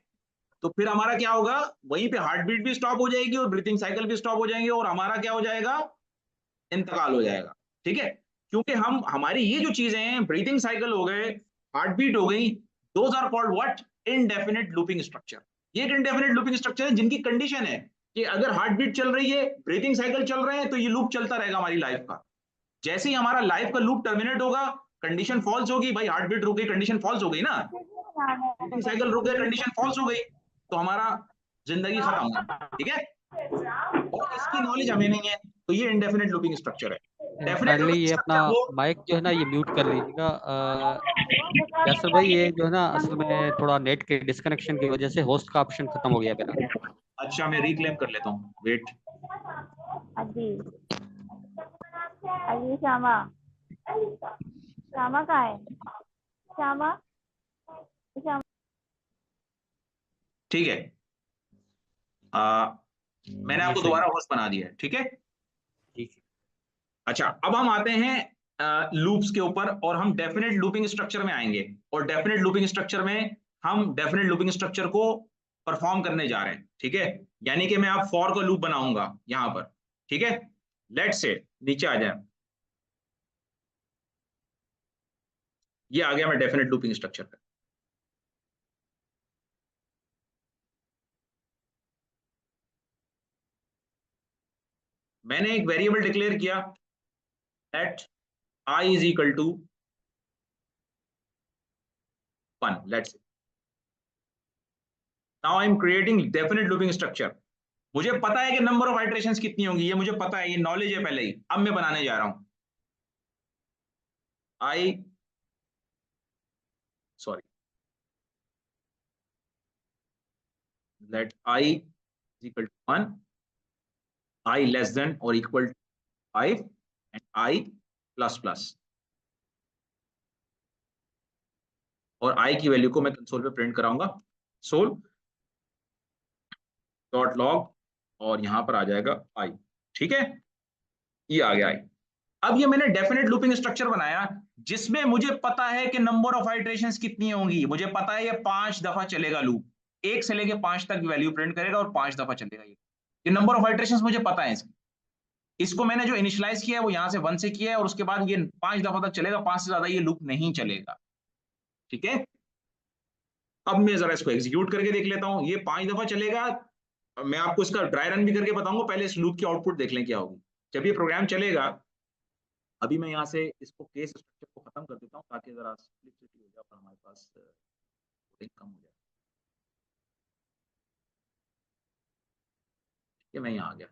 तो फिर हमारा क्या होगा? वहीं पे हार्ट बीट भी स्टॉप हो जाएगी और ब्रीथिंग साइकिल भी स्टॉप हो जाएंगे और हमारा क्या हो जाएगा? इंतकाल हो जाएगा। ठीक है, क्योंकि हमारी ये जो चीजें हैं, ब्रीथिंग साइकिल हो गए, हार्ट बीट हो गई, those are called what? Indefinite looping structure. ये एक इनडेफिनेट लूपिंग स्ट्रक्चर है जिनकी कंडीशन है कि अगर हार्ट बीट चल रही है, ब्रीथिंग साइकिल चल रहे हैं, तो ये लूप चलता रहेगा हमारी लाइफ का। जैसे ही हमारा लाइफ का लूप टर्मिनेट होगा, कंडीशन फॉल्स होगी, भाई हार्ट बीट रुक गई, कंडीशन फॉल्स हो गई ना, ब्रीथिंग साइकिल रुक गई, कंडीशन फॉल्स हो गई, तो हमारा जिंदगी खत्म। ठीक है, और इसकी नॉलेज हमें नहीं है, तो ये इनडेफिनेट लूपिंग स्ट्रक्चर है। काइंडली ये अपना माइक जो है ना ये म्यूट कर लीजिएगा। यासर भाई ये जो है ना असल में थोड़ा नेट के डिस्कनेक्शन की वजह से होस्ट का ऑप्शन खत्म हो गया मेरा। अच्छा, मैं रिक्लेम कर लेता हूँ, वेट। अजी अजी श्यामा, श्यामा कहाँ है? श्यामा, श्यामा। ठीक है, मैंने आपको दोबारा होस्ट बना दिया है। ठीक है, ठीक है। अच्छा, अब हम आते हैं लूप्स के ऊपर, और हम डेफिनेट लूपिंग स्ट्रक्चर में आएंगे, और डेफिनेट लूपिंग स्ट्रक्चर में हम डेफिनेट लूपिंग स्ट्रक्चर को परफॉर्म करने जा रहे हैं, ठीक है। यानी कि मैं आप फॉर का लूप बनाऊंगा यहां पर, ठीक है। लेट्स से नीचे आ जाए, ये आ गया मैं डेफिनेट लूपिंग स्ट्रक्चर पे। मैंने एक वेरिएबल डिक्लेयर किया that I is equal to 1. Let's say. Now I am creating definite looping structure. मुझे पता है कि नंबर ऑफ आइटरेशंस कितनी होंगी, ये मुझे पता है, ये नॉलेज है पहले ही। अब मैं बनाने जा रहा हूं let I is equal to 1, I less than or equal to 5, and I plus plus, और I की वैल्यू को मैं कंसोल पे प्रिंट कराऊंगा सोल डॉट लॉग, और यहां पर आ जाएगा I, ठीक है। ये आ गया I। अब ये मैंने डेफिनेट लूपिंग स्ट्रक्चर बनाया जिसमें मुझे पता है कि नंबर ऑफ आइटरेशंस कितनी होंगी। मुझे पता है ये 5 दफा चलेगा लूप, 1 से लेके 5 तक वैल्यू प्रिंट करेगा और 5 दफा चलेगा। ये नंबर ऑफ आइटरेशंस मुझे पता है इसको मैंने जो इनिशियलाइज किया है वो यहां से 1 से किया है, और उसके बाद ये 5 दफा तक चलेगा, 5 से ज्यादा ये लूप नहीं चलेगा, ठीक है। अब मैं जरा इसको एग्जीक्यूट करके देख लेता हूं। ये 5 दफा चलेगा, मैं आपको इसका ड्राई रन भी करके बताऊंगा, पहले इस लूप की आउटपुट देख लें क्या होगी जब ये प्रोग्राम चलेगा। अभी मैं यहाँ से इसको केस स्ट्रक्चर को खत्म कर देता हूँ ताकि जरा सिंपलिसिटी हो जाए और हमारे पास कम हो जाए। ये मैं यहाँ आ गया,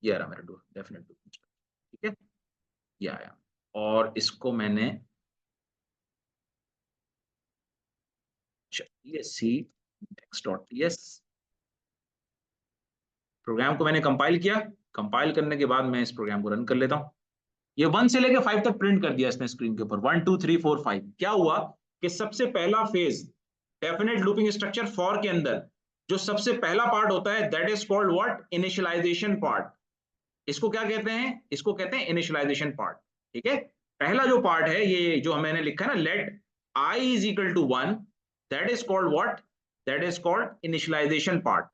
ये आ रहा मेरा डेफिनेट लूपिंग स्ट्रक्चर, ठीक है, ये आया। और इसको मैंने txt प्रोग्राम को मैंने कंपाइल किया। कंपाइल करने के बाद मैं इस प्रोग्राम को रन कर लेता हूं। ये 1 से लेके 5 तक प्रिंट कर दिया इसने स्क्रीन के ऊपर, 1 2 3 4 5। क्या हुआ कि सबसे पहला phase definite looping structure for के अंदर जो सबसे पहला पार्ट होता है that is called what, initialization part. इसको क्या कहते हैं, इसको कहते हैं इनिशियलाइजेशन पार्ट, ठीक है। पहला जो पार्ट है ये जो मैंने लिखा है ना, late I is equal to 1, that is called what, that is called initialization part।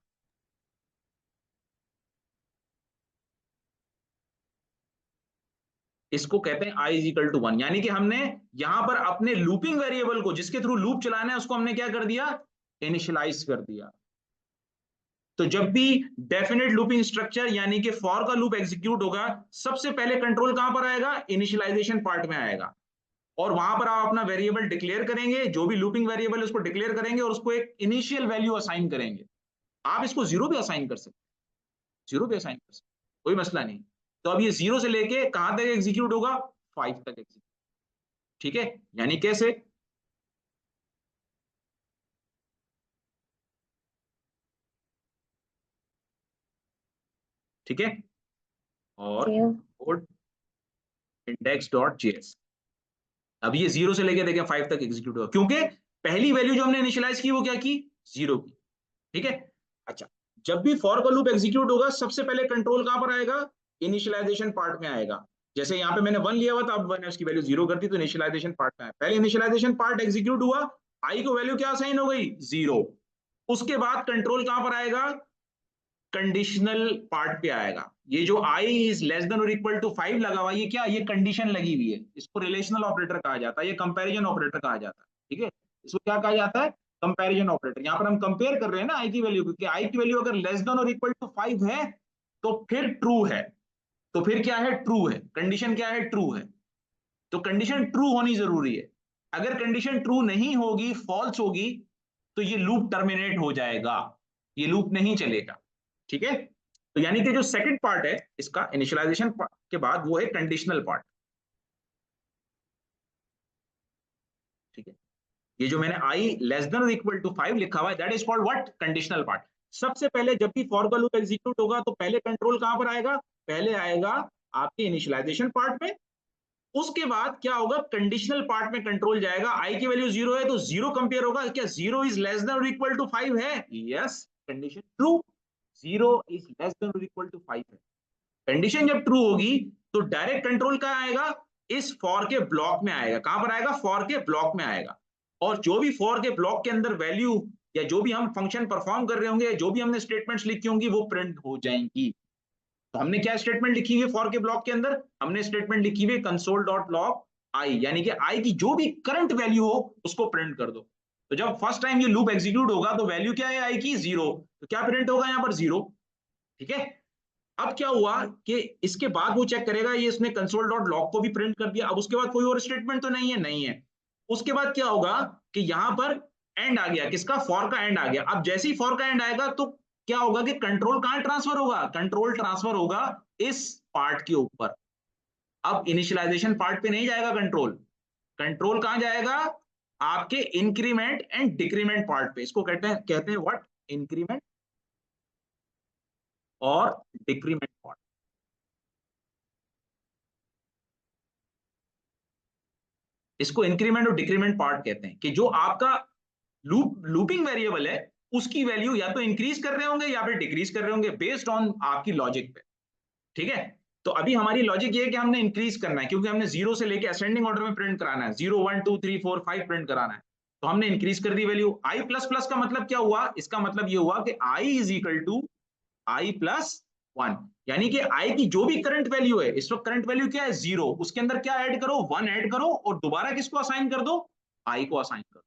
इसको कहते हैं I is equal to 1, यानी कि हमने यहां पर अपने लूपिंग वेरिएबल को जिसके थ्रू लूप चलाना है उसको हमने क्या कर दिया, इनिशियलाइज कर दिया। तो जब भी डेफिनेट लूपिंग स्ट्रक्चर यानी कि फॉर का लूप एग्जीक्यूट होगा, सबसे पहले कंट्रोल कहां पर आएगा, इनिशियलाइजेशन पार्ट में आएगा, और वहां पर आप अपना वेरिएबल डिक्लेयर करेंगे, जो भी लूपिंग वेरिएबल है उसको डिक्लेयर करेंगे और उसको एक इनिशियल वैल्यू असाइन करेंगे। आप इसको 0 भी असाइन कर सकते हैं, 0 भी असाइन कर सकते हैं, कोई मसला नहीं। तो अब ये 0 से लेके कहां तक एग्जीक्यूट होगा, 5 तक एग्जीक्यूट, ठीक है। यानी कैसे, ठीक है, और कोड index.js। अब ये 0 से लेके देखें 5 तक एग्जीक्यूट होगा, क्योंकि पहली वैल्यू जो हमने इनिशियलाइज की वो क्या की, 0 की, ठीक है। अच्छा, जब भी फॉर का लूप एग्जीक्यूट होगा सबसे पहले कंट्रोल कहां पर आएगा, इनिशियलाइजेशन पार्ट में आएगा। जैसे यहाँ पे मैंने 1 लिया हुआ था, अब मैंने उसकी वैल्यू 0 कर दी तो इनिशियलाइजेशन पार्ट में आया। पहले इनिशियलाइजेशन पार्ट एग्जीक्यूट हुआ, आई को वैल्यू क्या असाइन हो गई, 0। उसके बाद कंट्रोल कहां पर आएगा, कंडीशनल पार्ट पे आएगा। ये जो i इज लेस देन और इक्वल टू 5 लगा हुआ, ये क्या, ये कंडीशन लगी हुई है, इसको रिलेशनल ऑपरेटर कहा जाता है, ये कंपैरिजन ऑपरेटर कहा जाता है, ठीक है। इसको क्या कहा जाता है, कंपैरिजन ऑपरेटर। यहाँ पर हम कंपेयर कर रहे हैं ना i की वैल्यू, क्योंकि i की वैल्यू अगर लेस देन और इक्वल टू 5 है तो फिर ट्रू है, तो फिर क्या है, ट्रू है। कंडीशन क्या है, ट्रू है, तो कंडीशन ट्रू होनी जरूरी है। अगर कंडीशन ट्रू नहीं होगी, फॉल्स होगी, तो ये लूप टर्मिनेट हो जाएगा, ये लूप नहीं चलेगा, ठीक है। तो यानी कि जो सेकंड पार्ट है इसका इनिशियलाइजेशन के बाद, वो है कंडीशनल पार्ट, ठीक है। ये जो मैंने i लेस देन और इक्वल टू 5 लिखा हुआ है, that is called what, conditional part. सबसे पहले जब भी फॉर का लूप एग्जीक्यूट होगा तो पहले कंट्रोल कहां पर आएगा, पहले आएगा आपके इनिशियलाइजेशन पार्ट में। उसके बाद क्या होगा, कंडीशनल पार्ट में कंट्रोल जाएगा। i की वैल्यू 0 है तो 0 कंपेयर होगा, क्या 0 इज लेस देन और इक्वल टू 5 है, yes, condition true, 0 is less than और इक्वल टू 5 है। कंडीशन जब ट्रू होगी तो डायरेक्ट कंट्रोल कहाँ आएगा? इस फॉर के ब्लॉक में आएगा। कहां पर आएगा? फॉर के ब्लॉक में आएगा। और जो भी फॉर के ब्लॉक के अंदर वैल्यू या जो भी हम फंक्शन परफॉर्म कर रहे होंगे, जो भी हमने स्टेटमेंट्स लिखी होंगी, वो प्रिंट हो जाएंगी। तो हमने क्या स्टेटमेंट लिखी हुई है फॉर के ब्लॉक के अंदर? हमने स्टेटमेंट लिखी हुई कंसोल डॉट लॉग आई, यानी कि आई की जो भी करंट वैल्यू हो उसको प्रिंट कर दो। तो जब फर्स्ट टाइम ये लूप एग्जीक्यूट होगा तो वैल्यू क्या है आई की? 0। तो क्या प्रिंट होगा यहाँ पर? 0। ठीक है। अब क्या हुआ कि इसके बाद वो चेक करेगा, ये इसने कंसोल डॉट लॉग को भी प्रिंट कर दिया। अब उसके बाद कोई और स्टेटमेंट तो नहीं है? नहीं है। उसके बाद क्या होगा कि यहां पर एंड आ गया, किसका? फॉर का एंड आ गया। अब जैसे ही फॉर का एंड आएगा तो क्या होगा कि कंट्रोल कहां ट्रांसफर होगा? कंट्रोल ट्रांसफर होगा इस पार्ट के ऊपर। अब इनिशियलाइजेशन पार्ट पे नहीं जाएगा कंट्रोल। कंट्रोल कहां जाएगा? आपके इंक्रीमेंट एंड डिक्रीमेंट पार्ट पे। इसको कहते हैं व्हाट? इंक्रीमेंट और डिक्रीमेंट पार्ट। इसको इंक्रीमेंट और डिक्रीमेंट पार्ट कहते हैं कि जो आपका लूपिंग वेरिएबल है उसकी वैल्यू या तो इंक्रीज कर रहे होंगे या फिर डिक्रीज कर रहे होंगे बेस्ड ऑन आपकी लॉजिक पे। ठीक है। तो अभी हमारी लॉजिक ये है कि हमने इंक्रीज करना है, क्योंकि हमने 0 से लेके असेंडिंग ऑर्डर में प्रिंट कराना है। 0 1 2 3 4 5 प्रिंट कराना है। तो हमने इंक्रीज कर दी वैल्यू। आई प्लस प्लस का मतलब क्या हुआ? इसका मतलब ये हुआ कि i is equal to i plus 1, यानी कि आई की जो भी करंट वैल्यू है, इस वक्त करंट वैल्यू क्या है? 0। उसके अंदर क्या ऐड करो? 1 ऐड करो और दोबारा किसको असाइन कर दो? आई को असाइन कर दो।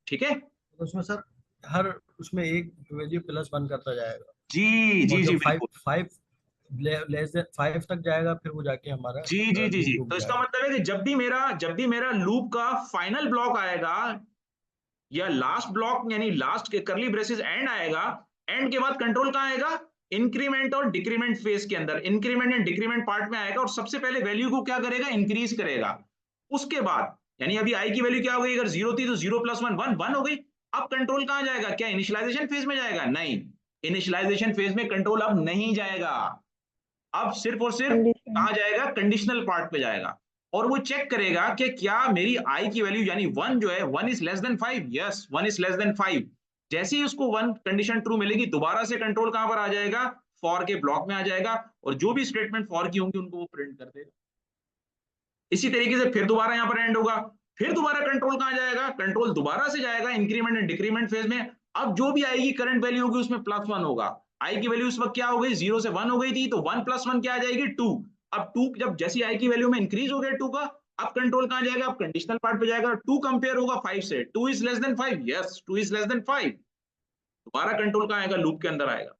ठीक है। तो उसमें सर हर उसमें एक वैल्यू +1 करता जाएगा। जी जी जी, 5 लेस देन 5 तक जाएगा, फिर वो जाके हमारा जी जी जी जी। तो इसका मतलब है कि जब भी मेरा लूप का फाइनल ब्लॉक आएगा या लास्ट ब्लॉक यानी लास्ट के करली ब्रेसेस एंड आएगा, एंड के बाद कंट्रोल कहां आएगा? इंक्रीमेंट और डिक्रीमेंट फेज के अंदर, इंक्रीमेंट एंड डिक्रीमेंट पार्ट में आएगा और सबसे पहले वैल्यू को क्या करेगा? इंक्रीज करेगा। उसके बाद यानी अभी आई की वैल्यू क्या हो गई? अगर 0 थी तो 0 + 1 1 हो गई। अब कंट्रोल कहां जाएगा? क्या इनिशियलाइजेशन फेज में जाएगा? नहीं, इनिशियलाइजेशन फेज में कंट्रोल अब नहीं जाएगा। अब सिर्फ और सिर्फ कहां जाएगा? कंडीशनल पार्ट पे जाएगा। और वो चेक करेगा कि क्या मेरी आई की वैल्यू यानी 1 जो है 1 is less then 5। Yes, 1 is less then 5। जैसे ही उसको 1 कंडीशन ट्रू मिलेगी, दोबारा से कंट्रोल कहां पर आ जाएगा? फॉर के ब्लॉक में आ जाएगा और जो भी स्टेटमेंट फॉर की होंगी उनको वो प्रिंट कर देगा। इसी तरीके से फिर दोबारा यहां पर एंड होगा, फिर दोबारा कंट्रोल कहां जाएगा? कंट्रोल दोबारा से जाएगा इंक्रीमेंट एंड डिक्रीमेंट फेज में। अब जो भी आएगी करंट वैल्यू होगी उसमें +1 होगा। आई की वैल्यू उस वक्त क्या हो गई? 0 से 1 हो गई थी, तो 1 + 1 क्या आ जाएगी? 2। अब 2 जब जैसी आई की वैल्यू में इंक्रीज हो गया 2 का, अब कंट्रोल कहां जाएगा? अब कंडीशनल पार्ट पे जाएगा। 2 कंपेयर होगा 5 से। 2 is less then 5। Yes, 2 is less then 5। दोबारा कंट्रोल कहां आएगा? लूप के अंदर आएगा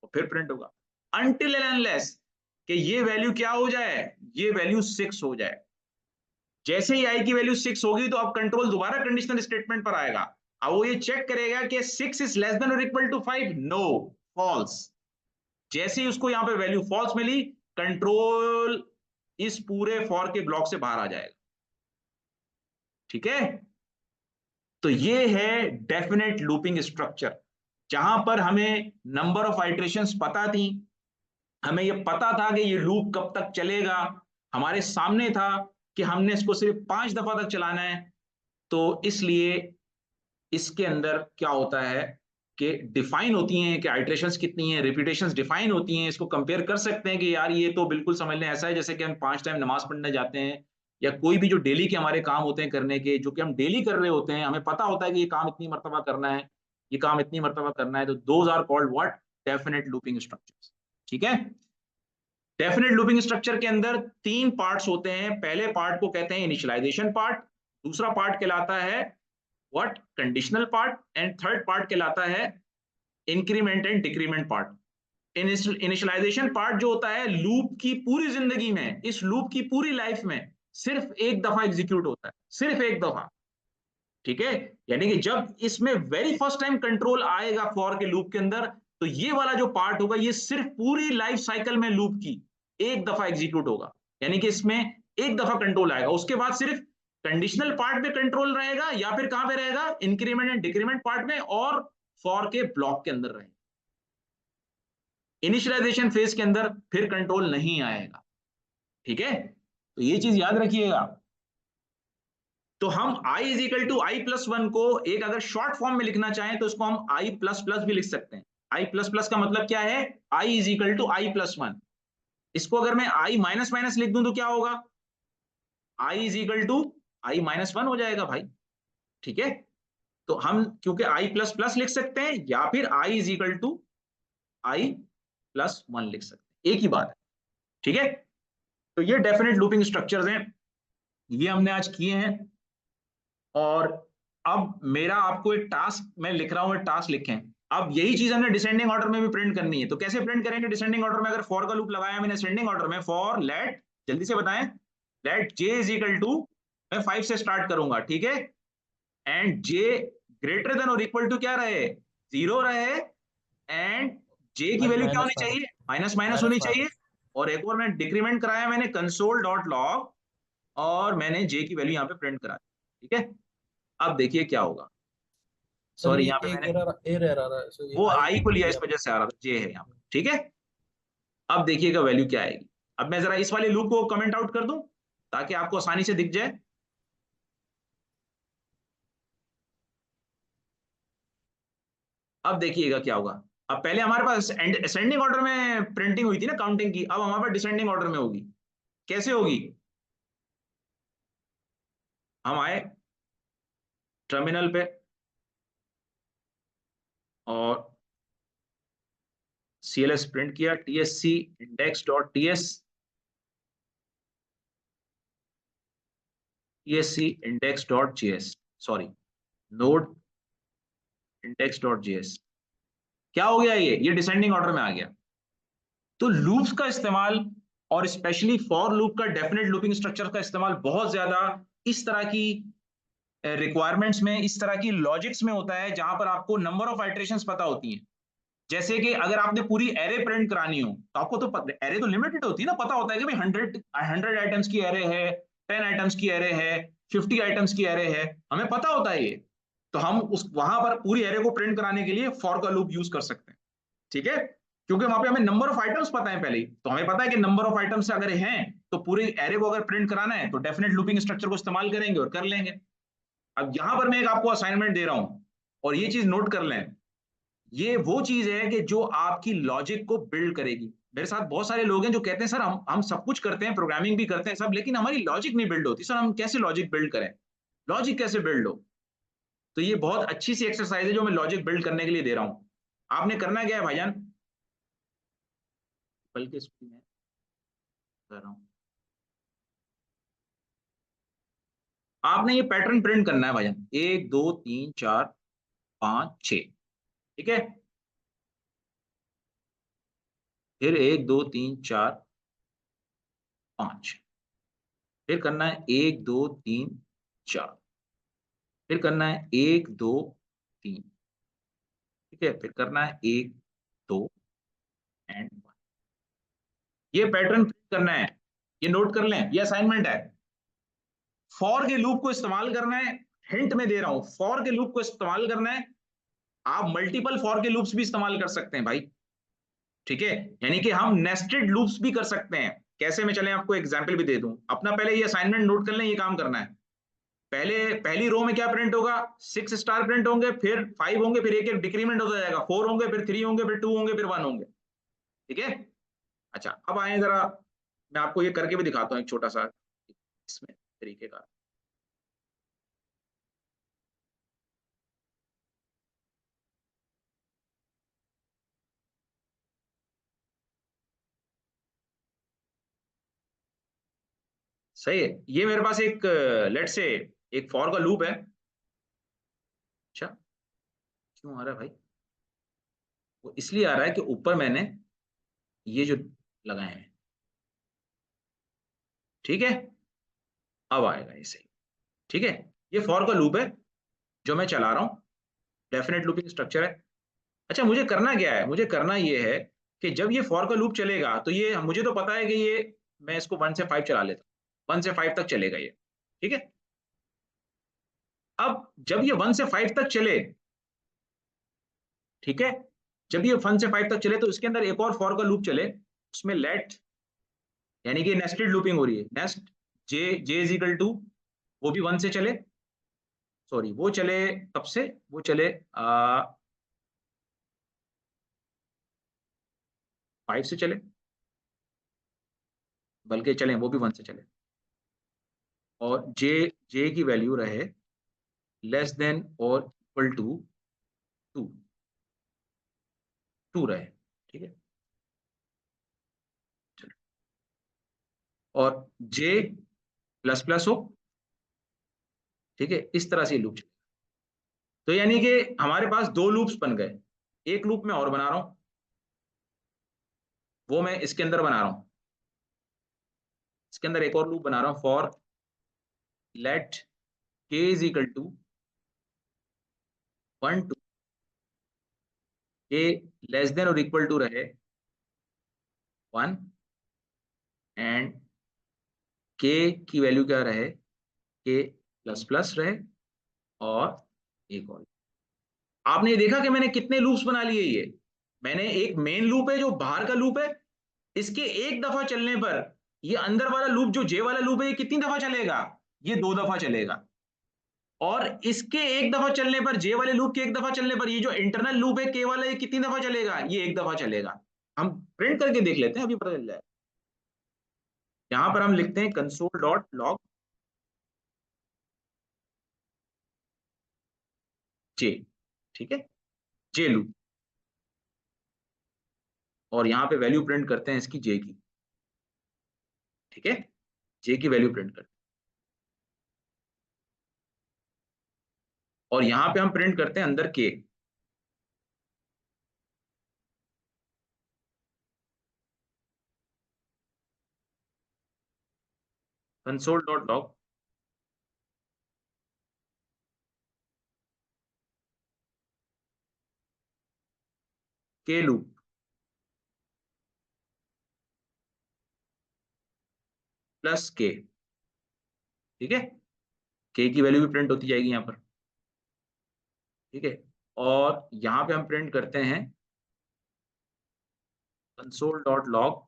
और फिर प्रिंट होगा अनटिल एंड अनलेस कि ये वैल्यू क्या हो जाए? ये वैल्यू 6 हो जाए। जैसे ही आई की वैल्यू 6 होगी तो अब कंट्रोल दोबारा कंडीशनल स्टेटमेंट पर आएगा। अब वो ये चेक करेगा कि 6 इज लेस देन और इक्वल टू 5। No, false. जैसे ही उसको यहां पे वैल्यू फॉल्स मिली, कंट्रोल इस पूरे फॉर के ब्लॉक से बाहर आ जाएगा। ठीक है। तो ये है डेफिनेट लूपिंग स्ट्रक्चर, जहां पर हमें नंबर ऑफ आइटरेशंस पता थी, हमें ये पता था कि ये लूप कब तक चलेगा, हमारे सामने था कि हमने इसको सिर्फ 5 दफा तक चलाना है। तो इसलिए इसके अंदर क्या होता है कि डिफाइन होती हैं कि आइटरेशंस कितनी हैं, रिपीटेशंस डिफाइन होती हैं। इसको कंपेयर कर सकते हैं कि यार ये तो बिल्कुल समझ लें ऐसा है जैसे कि हम 5 टाइम नमाज पढ़ने जाते हैं, या कोई भी जो डेली के हमारे काम होते हैं करने के, जो कि हम डेली कर रहे होते हैं, हमें पता होता है कि ये काम इतनी मरतबा करना है, ये काम इतनी मरतबा करना है। तो those are called what? Definite looping structures. ठीक है। डेफिनेट लूपिंग स्ट्रक्चर के अंदर 3 पार्ट्स होते हैं। पहले पार्ट को कहते हैं इनिशियलाइजेशन पार्ट, दूसरा पार्ट कहलाता है what? Conditional part, and third part कहलाता है increment and decrement part. Initialization part जो होता है लूप की पूरी जिंदगी में, इस लूप की पूरी लाइफ में सिर्फ एक दफा एग्जीक्यूट होता है, सिर्फ एक दफा। ठीक है। यानी कि जब इसमें वेरी फर्स्ट टाइम कंट्रोल आएगा फॉर के लूप के अंदर, तो ये वाला जो पार्ट होगा ये सिर्फ पूरी लाइफ साइकिल में लूप की एक दफा एग्जीक्यूट होगा। यानी कि इसमें एक दफा कंट्रोल आएगा, उसके बाद सिर्फ कंडीशनल पार्ट पे कंट्रोल रहेगा, या फिर कहां पे रहेगा? इंक्रीमेंट एंड डिक्रीमेंट पार्ट में और फॉर के ब्लॉक के अंदर रहेगा। इनिशियलाइजेशन फेज के अंदर फिर कंट्रोल नहीं आएगा। ठीक है। तो ये चीज याद रखिएगा। तो हम i is equal to i plus 1 को एक अगर शॉर्ट फॉर्म में लिखना चाहें तो इसको हम i प्लस प्लस भी लिख सकते हैं। i प्लस प्लस का मतलब क्या है? i is equal to i plus 1। इसको अगर मैं i माइनस माइनस लिख दूं तो क्या होगा, i is equal to i minus 1 हो जाएगा भाई, ठीक है। तो हम क्योंकि i प्लस प्लस लिख सकते हैं या फिर i is equal to i plus 1 लिख सकते हैं, एक ही बात है, ठीक है। तो ये डेफिनेट लूपिंग स्ट्रक्चर्स हैं, ये हमने आज किए हैं। और अब मेरा आपको एक टास्क मैं लिख रहा हूं, टास्क लिखें। अब यही चीज हमने डिसेंडिंग ऑर्डर में भी प्रिंट करनी है। तो कैसे प्रिंट करेंगे डिसेंडिंग ऑर्डर में? अगर फॉर का लूप लगाया मैंने असेंडिंग ऑर्डर में, फॉर लेट, जल्दी से बताएं, let j is equal to, मैं 5 से स्टार्ट करूंगा, ठीक है, एंड j ग्रेटर देन और इक्वल टू क्या रहे, 0 रहे, एंड j की वैल्यू क्या होनी चाहिए, माइनस माइनस होनी चाहिए। और एक और मैं डिक्रीमेंट कराया मैंने कंसोल डॉट लॉग, और मैंने j की वैल्यू यहाँ पे प्रिंट करा, ठीक है। अब देखिए क्या होगा, सॉरी यहाँ पे मैंने वो आई को लिया, इस वजह से आ रहा था, जे है यहाँ पे, ठीक है। अब देखिएगा वैल्यू क्या आएगी। अब मैं जरा इस वाले लूप को कमेंट आउट कर दूं ताकि आपको आसानी से दिख जाए। अब देखिएगा क्या होगा। अब पहले हमारे पास असेंडिंग ऑर्डर में प्रिंटिंग हुई थी ना काउंटिंग की, अब हमारे पास डिसेंडिंग ऑर्डर में होगी। कैसे होगी? हम आए टर्मिनल पे और CLS प्रिंट किया, TSC index dot TS, TSC index dot JS, sorry node index dot JS। क्या हो गया, ये डिसेंडिंग ऑर्डर में आ गया। तो लूप्स का इस्तेमाल और स्पेशली फॉर लूप का, डेफिनेट लूपिंग स्ट्रक्चर का इस्तेमाल बहुत ज्यादा इस तरह की रिक्वायरमेंट्स में, इस तरह की लॉजिक्स में होता है जहां पर आपको नंबर ऑफ आइटरेशंस पता होती हैं। जैसे कि अगर आपने पूरी एरे प्रिंट करानी हो तो आपको तो एरे तो लिमिटेड होती है ना, पता होता है कि भाई 100 आइटम्स की एरे है, 10 आइटम्स की एरे है, 50 आइटम्स की एरे है, हमें पता होता है ये। तो हम उस वहां पर पूरी एरे को प्रिंट कराने के लिए फॉर का लूप यूज कर सकते हैं, ठीक है, क्योंकि वहां पे हमें नंबर ऑफ आइटम्स पता है पहले ही। तो हमें पता है कि नंबर ऑफ आइटम्स अगर हैं तो पूरे एरे को अगर प्रिंट कराना है तो डेफिनेट लूपिंग स्ट्रक्चर को इस्तेमाल करेंगे और कर लेंगे। अब यहां पर मैं एक आपको असाइनमेंट दे रहा हूं और ये चीज नोट कर लें, ये वो चीज है कि जो आपकी लॉजिक को बिल्ड करेगी। मेरे साथ बहुत सारे लोग हैं जो कहते हैं सर हम सब कुछ करते हैं, प्रोग्रामिंग भी करते हैं सब, लेकिन हमारी लॉजिक नहीं बिल्ड होती। सर हम कैसे लॉजिक बिल्ड करें, लॉजिक कैसे बिल्ड हो? तो ये बहुत अच्छी सी एक्सरसाइज है जो मैं लॉजिक बिल्ड करने के लिए दे रहा हूं। आपने करना क्या है भाईजान, बल्कि इसमें मैं कर रहा हूं, आपने ये पैटर्न प्रिंट करना है भाईजान, 1 2 3 4 5 6, ठीक है। फिर 1 2 3 4 5, फिर करना है 1 2 3 4, फिर करना है 1 2 3, ठीक है, फिर करना है 1 2 एंड 1। ये पैटर्न प्रिंट करना है, ये नोट कर लें, ये असाइनमेंट है। फॉर के लूप को इस्तेमाल करना है, हिंट में दे रहा हूं, फॉर के लूप को इस्तेमाल करना है। आप मल्टीपल फॉर के लूप्स भी इस्तेमाल कर सकते हैं भाई, ठीक है, यानी कि हम नेस्टेड लूप्स भी कर सकते हैं। कैसे में चलें, आपको एग्जांपल भी दे दूं। अपना पहले ये असाइनमेंट नोट कर लें, ये काम करना है। पहले पहली रो में क्या प्रिंट होगा, 6 स्टार प्रिंट होंगे, फिर 5 होंगे, फिर एक एक डिक्रीमेंट होता जाएगा, 4 होंगे, फिर 3 होंगे, फिर 2 होंगे, फिर 1 होंगे, ठीक है। अच्छा अब आए जरा, मैं आपको ये करके भी दिखाता हूँ एक छोटा सा इसमें तरीके का। सही है, ये मेरे पास एक लेट से एक फॉर का लूप है। अच्छा क्यों आ रहा है भाई, वो इसलिए आ रहा है कि ऊपर मैंने ये जो लगाए हैं, ठीक है, अब आएगा ये सही, ठीक है। ये फॉर का लूप है जो मैं चला रहा हूं, डेफिनेट लूपिंग स्ट्रक्चर है। अच्छा मुझे करना क्या है, मुझे करना ये है कि जब ये फॉर का लूप चलेगा तो ये मुझे तो पता है कि ये, मैं इसको 1 से 5 चला लेता हूं, 1 से 5 तक चलेगा ये, ठीक है। अब जब ये 1 से 5 तक चले, ठीक है, जब ये 1 से 5 तक चले तो इसके अंदर एक और फॉर का लूप चले, उसमें लेट, यानी कि नेस्टेड लूपिंग हो रही है, nest j is equal to, वो भी 1 से चले, सॉरी वो चले कब से, वो चले 5 से चले, बल्कि चलें वो भी 1 से चले, और जे की वैल्यू रहे लेस देन और इक्वल टू 2 रहे, ठीक है। चलो, और जे प्लस प्लस हो, ठीक है, इस तरह से लूप। तो यानी कि हमारे पास 2 लूप्स बन गए। एक लूप मैं और बना रहा हूं, वो मैं इसके अंदर बना रहा हूं, इसके अंदर एक और लूप बना रहा हूं, for let k is equal to 1 to k less than और इक्वल टू रहे 1 एंड k की वैल्यू क्या रहे, k प्लस प्लस रहे, और एक और। आपने ये देखा कि मैंने कितने लूप्स बना लिए। ये मैंने एक मेन लूप है जो बाहर का लूप है, इसके एक दफा चलने पर ये अंदर वाला लूप जो जे वाला लूप है ये कितनी दफा चलेगा, ये 2 दफा चलेगा। और इसके एक दफा चलने पर, जे वाले लूप के एक दफा चलने पर, ये जो इंटरनल लूप है के वाला ये कितनी दफा चलेगा, ये 1 दफा चलेगा। हम प्रिंट करके देख लेते हैं, अभी पता चल जाए। यहां पर हम लिखते हैं कंसोल डॉट लॉग जे, ठीक है, जे लूप, और यहां पे वैल्यू प्रिंट करते हैं इसकी जे की, ठीक है, जे की वैल्यू प्रिंट करते हैं। और यहां पे हम प्रिंट करते हैं अंदर के, कंसोल डॉट लॉग के लूप प्लस के, ठीक है, के की वैल्यू भी प्रिंट होती जाएगी यहां पर, ठीक है। और यहां पे हम प्रिंट करते हैं कंसोल डॉट लॉग,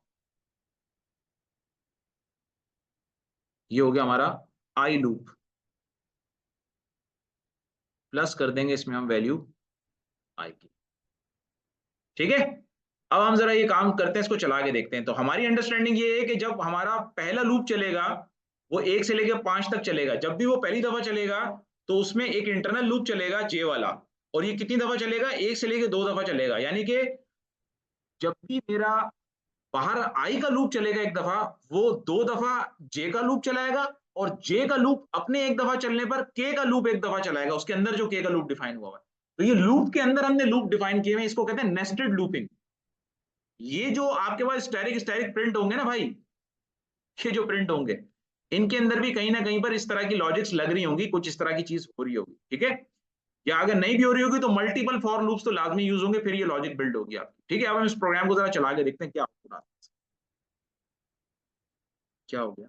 ये हो गया हमारा आई लूप, प्लस कर देंगे इसमें हम वैल्यू आई की, ठीक है। अब हम जरा ये काम करते हैं, इसको चला के देखते हैं। तो हमारी अंडरस्टैंडिंग ये है कि जब हमारा पहला लूप चलेगा वो 1 से लेकर 5 तक चलेगा। जब भी वो पहली दफा चलेगा तो उसमें एक इंटरनल लूप चलेगा जे वाला, और ये कितनी दफा चलेगा, 1 से लेकर 2 दफा चलेगा। यानी कि जब भी मेरा बाहर आई का लूप चलेगा एक दफा, वो 2 दफा जे का लूप चलाएगा, और जे का लूप अपने एक दफा चलने पर के का लूप एक दफा चलाएगा, उसके अंदर जो के का लूप डिफाइन हुआ है। तो ये लूप के अंदर हमने लूप डिफाइन किए हैं, इसको कहते हैं नेस्टेड लूपिंग। ये जो आपके पास स्टैटिक स्टैटिक प्रिंट होंगे ना भाई, ये जो प्रिंट होंगे इनके अंदर भी कहीं ना कहीं पर इस तरह की लॉजिक्स लग रही होंगी, कुछ इस तरह की चीज हो रही होगी, ठीक है। या अगर नहीं भी हो रही होगी तो मल्टीपल फॉर लूप्स तो लाजमी यूज होंगे, फिर ये लॉजिक बिल्ड होगी आपकी, ठीक है। अब हम इस प्रोग्राम को जरा चला के देखते हैं क्या होगा, क्या हो गया,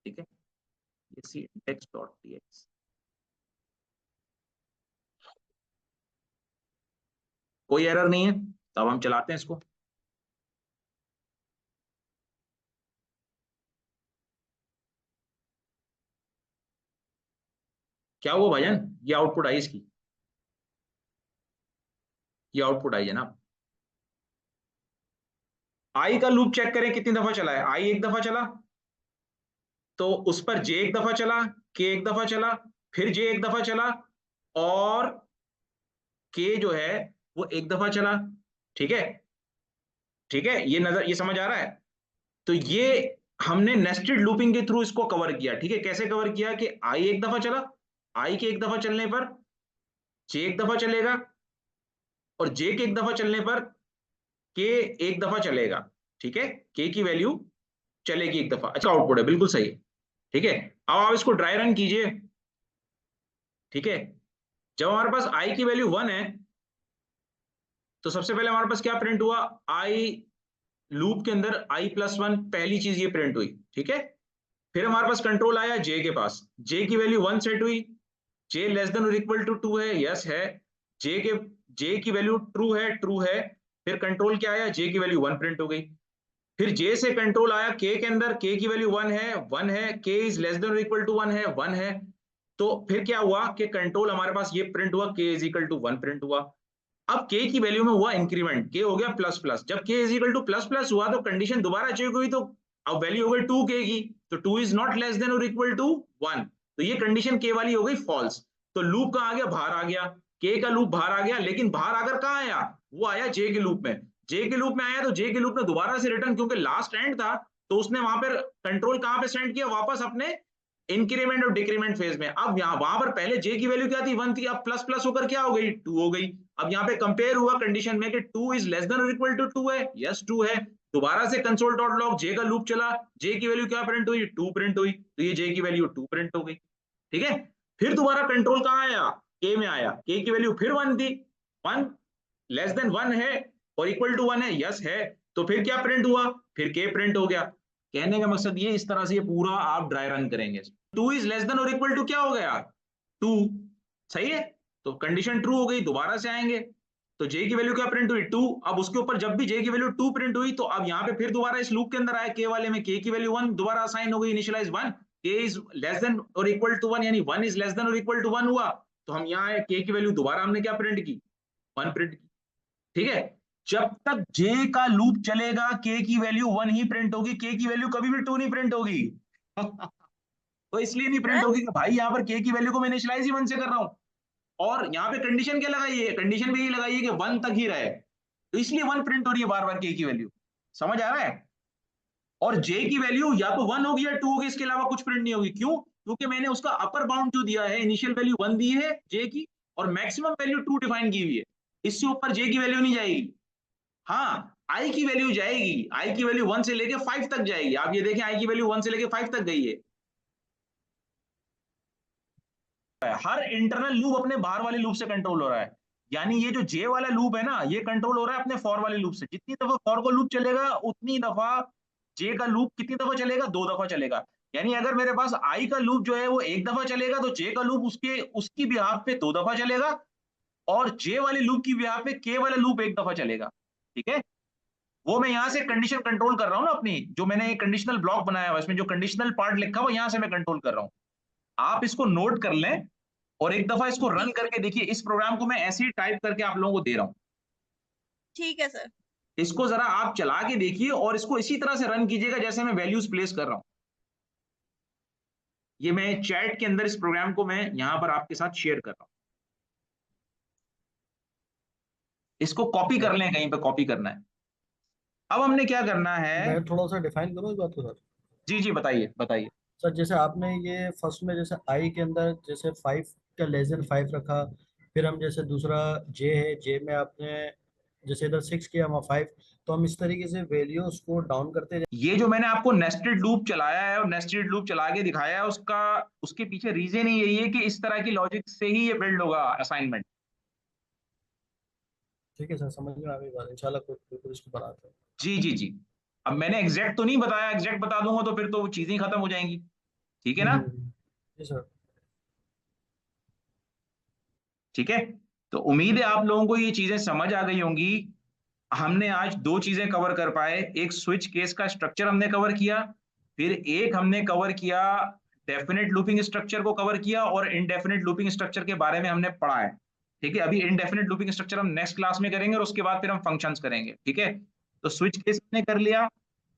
ठीक है। ये सी इंडेक्स डॉट टीएक्स, कोई एरर नहीं है। तब हम चलाते हैं इसको, क्या हुआ भाईजान, ये आउटपुट आई इसकी, ये आउटपुट आई है ना। आई का लूप चेक करें कितनी दफा चला है। आई एक दफा चला तो उस पर जे एक दफा चला, के एक दफा चला, फिर जे एक दफा चला, और के जो है वो एक दफा चला, ठीक है, ठीक है। ये नजर, ये समझ आ रहा है। तो ये हमने नेस्टेड लूपिंग के थ्रू इसको कवर किया, ठीक है। कैसे कवर किया कि आई एक दफा चला, आई के एक दफा चलने पर जे एक दफा चलेगा, और जे के एक दफा चलने पर के एक दफा चलेगा, ठीक है। के की वैल्यू चलेगी एक दफा। अच्छा आउटपुट है, बिल्कुल सही है, ठीक है। अब आप इसको ड्राई रन कीजिए, ठीक है। जब हमारे पास आई की वैल्यू 1 है तो सबसे पहले हमारे पास क्या प्रिंट हुआ, आई लूप के अंदर आई प्लस 1 पहली चीज ये प्रिंट हुई, ठीक है। फिर हमारे पास कंट्रोल आया जे के पास, जे की वैल्यू 1 सेट हुई, जे लेस देन और इक्वल टू 2 है, यस है। जे की वैल्यू ट्रू है। फिर कंट्रोल क्या आया, जे की वैल्यू 1 प्रिंट हो गई। फिर जे से कंट्रोल आया के के अंदर, के की वैल्यू 1 है, के इज लेस देन और इक्वल टू 1 है। तो फिर क्या हुआ कि कंट्रोल हमारे पास ये प्रिंट हुआ, के इज इक्वल टू 1 प्रिंट हुआ। अब k की वैल्यू में हुआ इंक्रीमेंट, k हो गया प्लस प्लस, जब k is equal two plus plus हुआ तो कंडीशन दोबारा चेक हुई, तो अब वैल्यू हो गई 2k की, तो 2 इज नॉट लेस देन और इक्वल टू 1, तो ये कंडीशन k वाली हो गई फॉल्स। तो लूप कहाँ आ गया, बाहर आ गया, k का लूप बाहर आ गया, लेकिन बाहर आकर कहाँ आया, वो आया j के लूप में, j के लूप में आया, तो j के लूप ने दोबारा से रिटर्न, क्योंकि लास्ट एंड था तो उसने वहां पर कंट्रोल कहाँ पे सेंड किया, वापस अपने इंक्रीमेंट और डिक्रीमेंट फेज में। अब यहाँ वहां पर पहले j की वैल्यू क्या थी, 1 थी, अब प्लस प्लस होकर क्या हो गई, 2 हो गई। अब यहाँ पे कंपेयर हुआ कंडीशन में कि 2 इज लेस देन और इक्वल टू 2 है, यस 2 है, दोबारा से कंसोल डॉट लॉग j का लूप चला, j की वैल्यू क्या प्रिंट हुई, 2 प्रिंट हुई, तो ये j की वैल्यू 2 प्रिंट हो गई, ठीक है। फिर दोबारा कंट्रोल कहाँ आया, k में आया, k की वैल्यू फिर 1 थी, 1 लेस देन 1 है और इक्वल टू 1 है, यस है, तो फिर क्या प्रिंट हुआ, फिर k प्रिंट हो गया। कहने का मकसद ये, इस तरह से ये पूरा आप ड्राई रन करेंगे। 2 इज लेस देन और इक्वल टू क्या हो गया, 2, सही है, तो कंडीशन ट्रू हो गई, दोबारा से आएंगे तो j की वैल्यू क्या प्रिंट हुई, 2, अब उसके ऊपर जब भी j की वैल्यू 2 प्रिंट हुई तो अब यहाँ पे फिर दोबारा इस लूप के अंदर आया, k वाले में k की वैल्यू 1 दोबारा असाइन हो गई, initialize 1, k is less than और इक्वल टू 1, यानी 1 इज लेस देन और इक्वल टू 1 हुआ, तो हम यहाँ आए, k की वैल्यू दोबारा हमने क्या प्रिंट की, 1 प्रिंट की, ठीक है। जब तक j का लूप चलेगा k की वैल्यू 1 ही प्रिंट होगी, k की वैल्यू कभी भी 2 नहीं प्रिंट होगी तो इसलिए नहीं प्रिंट होगी कि भाई यहाँ पर k की वैल्यू को मैं इनिशियलाइज ही 1 से कर रहा हूं, और यहाँ पे कंडीशन क्या लगाई है, कंडीशन भी यही लगाई है कि 1 तक ही रहे, तो इसलिए 1 प्रिंट हो रही है बार बार k की वैल्यू, समझ आ रहा है। और j की वैल्यू या तो 1 होगी या 2 होगी, इसके अलावा कुछ प्रिंट नहीं होगी, क्यों, क्योंकि मैंने उसका अपर बाउंड जो दिया है, इनिशियल वैल्यू 1 दी है j की और मैक्सिमम वैल्यू 2 डिफाइन की हुई है, इससे ऊपर j की वैल्यू नहीं जाएगी। हाँ, i की वैल्यू जाएगी, i की वैल्यू 1 से लेके 5 तक जाएगी, आप ये देखें i की वैल्यू 1 से लेके 5 तक गई है। हर इंटरनल लूप अपने बाहर वाले लूप से कंट्रोल हो रहा है, यानी ये जो j वाला लूप है ना, ये कंट्रोल हो रहा है अपने फॉर वाले लूप से, जितनी दफा फॉर को लूप चलेगा उतनी दफा j का लूप कितनी दफा चलेगा, 2 दफा चलेगा, यानी अगर मेरे पास i का लूप जो है वो 1 दफा चलेगा तो j का लूप उसकी बिहाफ पे 2 दफा चलेगा, और j वाले लूप की बिहाफ पे k वाला लूप 1 दफा चलेगा, ठीक है। वो मैं यहाँ से कंडीशन कंट्रोल कर रहा हूँ ना अपनी, जो मैंने एक कंडीशनल ब्लॉक बनाया हुआ इसमें जो कंडीशनल पार्ट लिखा हुआ यहाँ से मैं कंट्रोल कर रहा हूँ, आप इसको नोट कर लें और एक दफा इसको रन करके देखिए, इस प्रोग्राम को मैं ऐसे ही टाइप करके आप लोगों को दे रहा हूं, ठीक है सर। इसको जरा आप चला के देखिए और इसको इसी तरह से रन कीजिएगा जैसे मैं वैल्यूज प्लेस कर रहा हूं। ये मैं चैट के अंदर इस प्रोग्राम को मैं यहां पर आपके साथ शेयर कर रहा हूं, इसको कॉपी कर लें, कहीं पे कॉपी करना है। अब हमने क्या करना है, मैं थोड़ा सा डिफाइन करूँ इस बात को सर। जी जी बताइए बताइए सर जैसे आपने ये फर्स्ट में जैसे आई के अंदर जैसे 5 का लेस देन 5 रखा, फिर हम जैसे दूसरा जे है, जे में आपने जैसे इधर 6 किया, वहाँ 5, तो हम इस तरीके से वैल्यूज को डाउन करते ये जो मैंने आपको नेस्टेड लूप चलाया है और नेस्टेड लूप चला के दिखाया है, उसके पीछे रीजन ही यही है कि इस तरह की लॉजिक से ही ये बिल्ड होगा असाइनमेंट। ठीक है सर, समझ में आ गई बात, इंशाल्लाह कोई इसको बनाते हैं। जी जी जी, अब मैंने एग्जैक्ट तो नहीं बताया, एग्जैक्ट बता दूंगा तो फिर तो वो चीजें खत्म हो जाएंगी, ठीक है ना। जी सर। ठीक है, तो उम्मीद है आप लोगों को ये चीजें समझ आ गई होंगी। हमने आज 2 चीजें कवर कर पाए, एक स्विच केस का स्ट्रक्चर हमने कवर किया, फिर एक हमने कवर किया डेफिनेट लूपिंग स्ट्रक्चर को कवर किया, और इनडेफिनेट लूपिंग स्ट्रक्चर के बारे में हमने पढ़ा है, ठीक है। अभी इनडेफिनेट लूपिंग स्ट्रक्चर हम नेक्स्ट क्लास में करेंगे और उसके बाद फिर हम फंक्शंस करेंगे, ठीक है। तो स्विच केस हमने कर लिया,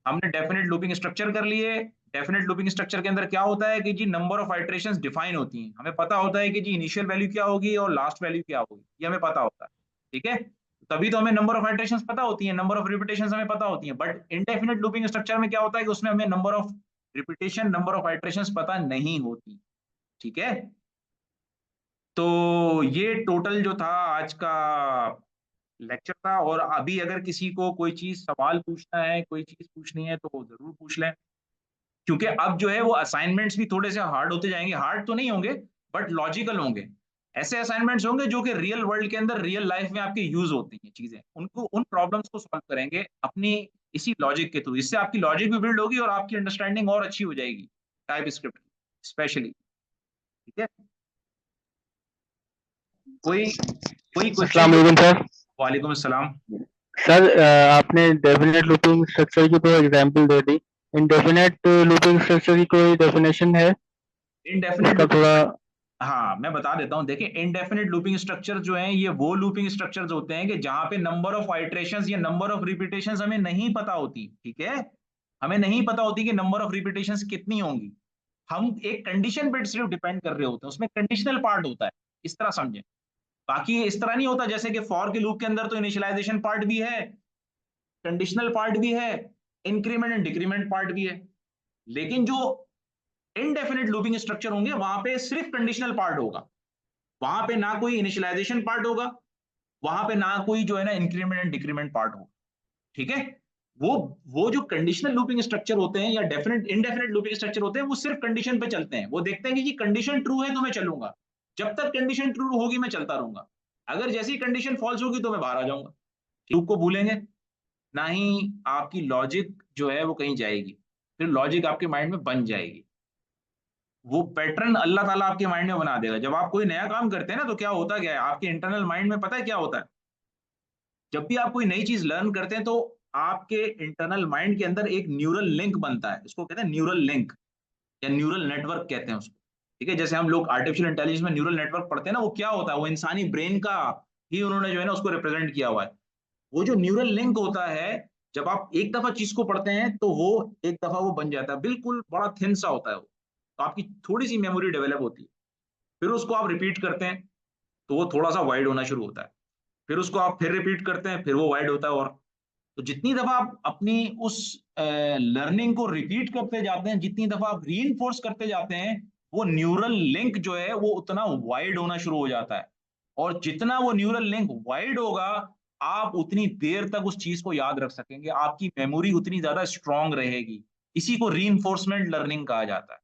हमने डेफिनेट लूपिंग स्ट्रक्चर कर लिए। डेफिनेट लूपिंग स्ट्रक्चर के अंदर क्या होता है कि जी नंबर ऑफ आइटरेशंस डिफाइन होती हैं, हमें पता होता है कि जी इनिशियल वैल्यू क्या होगी और लास्ट वैल्यू क्या होगी, ये हमें पता होता है, ठीक है। तभी तो हमें नंबर ऑफ आइटरेशंस पता होती है, नंबर ऑफ रिपीटेशंस हमें पता होती है। बट इनडेफिनेट लूपिंग स्ट्रक्चर में क्या होता है कि उसमें हमें number of repetition, number of iterations पता नहीं होती, ठीक है। तो ये टोटल जो था आज का लेक्चर था, और अभी अगर किसी को कोई चीज सवाल पूछना है, कोई चीज पूछनी है तो जरूर पूछ लें, क्योंकि अब जो है वो असाइनमेंट्स भी थोड़े से हार्ड होते जाएंगे, हार्ड तो नहीं होंगे बट लॉजिकल होंगे, ऐसे असाइनमेंट्स होंगे जो कि रियल वर्ल्ड के अंदर रियल लाइफ में आपके यूज होती हैं चीजें, उनको उन प्रॉब्लम्स को सॉल्व करेंगे अपनी इसी लॉजिक के थ्रू, इससे आपकी लॉजिक भी बिल्ड होगी और आपकी अंडरस्टैंडिंग और अच्छी हो जाएगी टाइप स्क्रिप्ट स्पेशली, ठीक है। कोई अस्सलाम वालेकुम सर। वालेकुम अस्सलाम सर आपने डेफिनेट लूपिंग स्ट्रक्चर की तो एग्जांपल दे दी, इनडेफिनेट लूपिंग स्ट्रक्चर की कोई डेफिनेशन है? इनडेफिनेट इसका थोड़ा हाँ मैं बता देता हूँ। देखिए इनडेफिनिट लूपिंग स्ट्रक्चर जो है ये वो लूपिंग स्ट्रक्चर्स होते हैं कि जहां पे नंबर ऑफ आइटरेशंस या नंबर ऑफ रिपीटेशंस हमें नहीं पता होती। ठीक है, हमें नहीं पता होती कि नंबर ऑफ रिपीटेशंस कितनी होंगी, हम एक कंडीशन पे सिर्फ डिपेंड कर रहे होते हैं, उसमें कंडीशनल पार्ट होता है, इस तरह समझे। बाकी इस तरह नहीं होता जैसे कि फॉर के लूप के अंदर तो इनिशियलाइजेशन पार्ट भी है, कंडीशनल पार्ट भी है, इंक्रीमेंट एंड डिक्रीमेंट पार्ट भी है। लेकिन जो इनडेफिनिट लूपिंग स्ट्रक्चर होंगे वहां पे सिर्फ कंडीशनल पार्ट होगा, वहां पे ना कोई इनिशियलाइजेशन पार्ट होगा, वहां पे ना कोई जो है ना इंक्रीमेंट एंड डिक्रीमेंट पार्ट होगा। ठीक है, वो वो जो कंडीशनल लूपिंग स्ट्रक्चर होते हैं या डेफिनेट इनडेफिनेट लूपिंग स्ट्रक्चर होते हैं वो सिर्फ कंडीशन पे चलते हैं। वो देखते हैं कि कंडीशन ट्रू है तो मैं चलूंगा, जब तक कंडीशन ट्रू होगी मैं चलता रहूंगा, अगर जैसी कंडीशन फॉल्स होगी तो मैं बाहर आ जाऊंगा। लूप को भूलेंगे ना ही आपकी लॉजिक जो है वो कहीं जाएगी, फिर लॉजिक आपके माइंड में बन जाएगी। वो पैटर्न अल्लाह ताला आपके माइंड में बना देगा। जब आप कोई नया काम करते हैं ना तो क्या होता क्या है आपके इंटरनल माइंड में, पता है क्या होता है? जब भी आप कोई नई चीज लर्न करते हैं तो आपके इंटरनल माइंड के अंदर एक न्यूरल लिंक बनता है, इसको कहते हैं न्यूरल लिंक या न्यूरल नेटवर्क कहते हैं उसको। ठीक है, जैसे हम लोग आर्टिफिशियल इंटेलिजेंस में न्यूरल नेटवर्क पढ़ते हैं ना, वो क्या होता है, वो इंसानी ब्रेन का ही उन्होंने जो है ना उसको रिप्रेजेंट किया हुआ है। वो जो न्यूरल लिंक होता है, जब आप एक दफा चीज को पढ़ते हैं तो वो एक दफा वो बन जाता है, बिल्कुल बड़ा थिन सा होता है वो, तो आपकी थोड़ी सी मेमोरी डेवलप होती है। फिर उसको आप रिपीट करते हैं तो वो थोड़ा सा वाइड होना शुरू होता है, फिर उसको आप फिर रिपीट करते हैं फिर वो वाइड होता है। और तो जितनी दफा आप अपनी उस लर्निंग को रिपीट करते जाते हैं, जितनी दफा आप रीइंफोर्स करते जाते हैं, वो न्यूरल लिंक जो है वो उतना वाइड होना शुरू हो जाता है। और जितना वो न्यूरल लिंक वाइड होगा आप उतनी देर तक उस चीज को याद रख सकेंगे, आपकी मेमोरी उतनी ज्यादा स्ट्रांग रहेगी। इसी को रीइंफोर्समेंट लर्निंग कहा जाता है।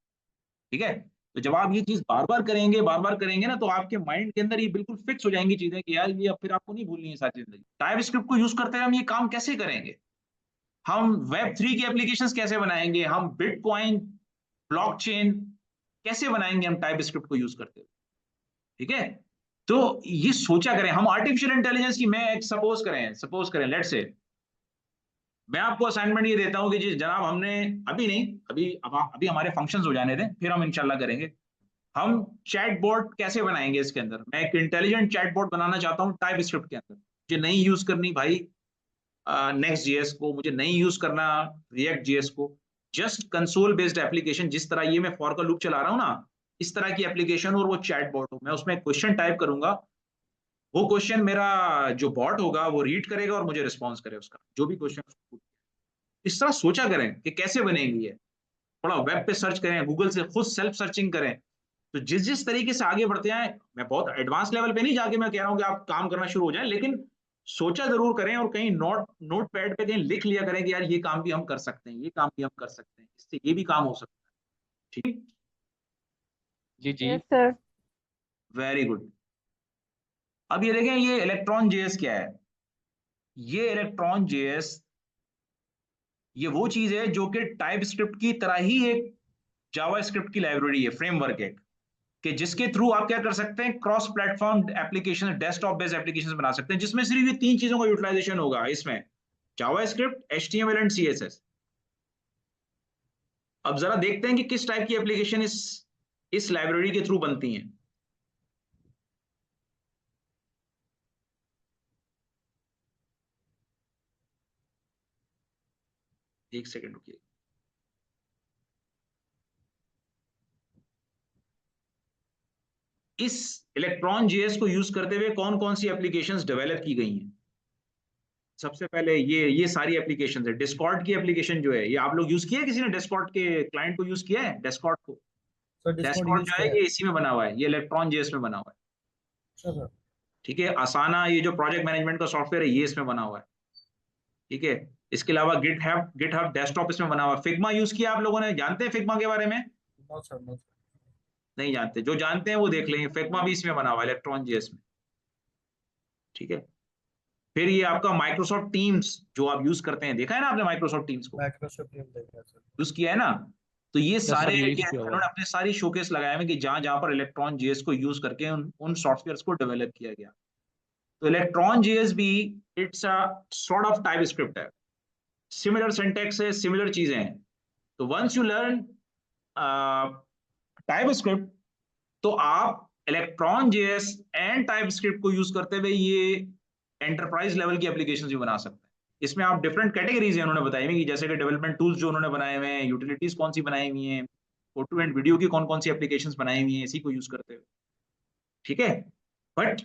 ठीक है, तो जब आप ये चीज बार बार करेंगे ना तो आपके माइंड के अंदर ये बिल्कुल फिक्स हो जाएंगी चीजें कि यार ये अब फिर आपको नहीं भूलनी है सारी जिंदगी। टाइप स्क्रिप्ट को यूज करते हुए हम ये काम कैसे करेंगे, हम वेब 3 की एप्लीकेशंस कैसे बनाएंगे, हम बिटकॉइन ब्लॉकचेन कैसे बनाएंगे हम टाइप स्क्रिप्ट को यूज करते हुए। ठीक है, तो ये सोचा करें। हम आर्टिफिशियल इंटेलिजेंस की, मैं सपोज करें लेट्स से मैं आपको असाइनमेंट ये देता हूं कि जी जनाब हमने अभी नहीं, अभी हमारे फंक्शंस हो जाने दें फिर हम इंशाल्लाह करेंगे। हम चैटबॉट कैसे बनाएंगे इसके अंदर, मैं एक इंटेलिजेंट चैटबॉट बनाना चाहता हूँ टाइप स्क्रिप्ट के अंदर। मुझे नहीं यूज करनी भाई नेक्स्ट जीएस को, मुझे नहीं यूज करना रिएक्ट जीएस को, जस्ट कंसोल बेस्ड एप्लीकेशन, जिस तरह ये मैं फॉर का लूप चला रहा हूँ ना इस तरह की एप्लीकेशन, और वो चैटबॉट हो। मैं उसमें क्वेश्चन टाइप करूंगा, वो क्वेश्चन मेरा जो बॉट होगा वो रीड करेगा और मुझे रिस्पॉन्स करे उसका जो भी क्वेश्चन। इस तरह सोचा करें कि कैसे बनेगी ये। थोड़ा वेब पे सर्च करें, गूगल से खुद सेल्फ सर्चिंग करें। तो जिस जिस तरीके से आगे बढ़ते हैं, मैं बहुत एडवांस लेवल पे नहीं जाके मैं कह रहा हूँ कि आप काम करना शुरू हो जाए, लेकिन सोचा जरूर करें और कहीं नोट पैड पे कहीं लिख लिया करें कि यार ये काम भी हम कर सकते हैं, ये काम भी हम कर सकते हैं, इससे ये भी काम हो सकता है। ठीक, जी जी यस सर। Very good. अब ये देखें ये इलेक्ट्रॉन जेएस क्या है। ये इलेक्ट्रॉन जेएस ये वो चीज है जो कि टाइप स्क्रिप्ट की तरह ही एक जावा स्क्रिप्ट की लाइब्रेरी है, फ्रेमवर्क है, कि जिसके थ्रू आप क्या कर सकते हैं, cross platform application, desktop based application बना सकते हैं, जिसमें सिर्फ ये 3 चीजों का यूटिलाइजेशन होगा इसमें, जावा स्क्रिप्ट, एचटीएमएल एंड सीएसएस। अब जरा देखते हैं कि किस टाइप की एप्लीकेशन इस लाइब्रेरी के थ्रू बनती हैं। एक सेकंड रुकिए। इस इलेक्ट्रॉन जेएस को यूज करते हुए कौन कौन सी एप्लीकेशंस डेवलप की गई हैं। सबसे पहले ये सारी एप्लीकेशंस है। डिस्कॉर्ड की एप्लीकेशन जो है ये आप लोग यूज किया है, किसी ने डिस्कॉर्ड के क्लाइंट को यूज किया है डिस्कॉर्ड को? सर डिस्कॉर्ड डिस्कॉर्ड यूज जो किया है है। ये इसी में बना हुआ है, ये इलेक्ट्रॉन जेएस में बना हुआ है। अच्छा सर। ठीक है, आसाना ये जो प्रोजेक्ट मैनेजमेंट का सॉफ्टवेयर है ये इसमें बना हुआ है। ठीक है, इसके अलावा गिटहब डेस्कटॉप इसमें बना हुआ है। फिग्मा यूज किया आप लोगों ने, जानते हैं फिग्मा के बारे में? No sir, no sir. नहीं जानते, जो जानते हैं वो देख लेंगे, फिग्मा भी इसमें बना हुआ है इलेक्ट्रॉन जेएस में। ठीक है, फिर ये आपका माइक्रोसॉफ्ट टीम्स जो आप यूज करते हैं, देखा है ना आपने माइक्रोसॉफ्ट टीम्स को माइक्रोसॉफ्ट टीम देखा सर। यूज किया है ना? तो ये यस सारे सर, ये यूज ये किया हुआ उन्होंने है। अपने सारी शोकेस लगाए हैं कि जहां जहां पर इलेक्ट्रॉन जेएस को यूज करके उन सॉफ्टवेयर्स को डेवलप किया गया। तो इलेक्ट्रॉन जेएस भी it's a sort of TypeScript है, सिमिलर सिंटैक्स है, सिमिलर चीजें हैं। तो once you learn TypeScript तो आप इलेक्ट्रॉन जेएस एंड टाइपस्क्रिप्ट को यूज करते हुए ये एंटरप्राइज लेवल की एप्लीकेशन भी बना सकते हैं। इसमें आप डिफरेंट कैटेगरीज है उन्होंने बताई हुई कि जैसे कि डेवलपमेंट टूल्स जो उन्होंने बनाए हुए हैं, यूटिलिटीज कौन सी बनाई हुई हैं, फोटो एंड वीडियो की कौन कौन सी एप्लीकेशंस बनाई हुई हैं इसी को यूज करते हुए, ठीक है। बट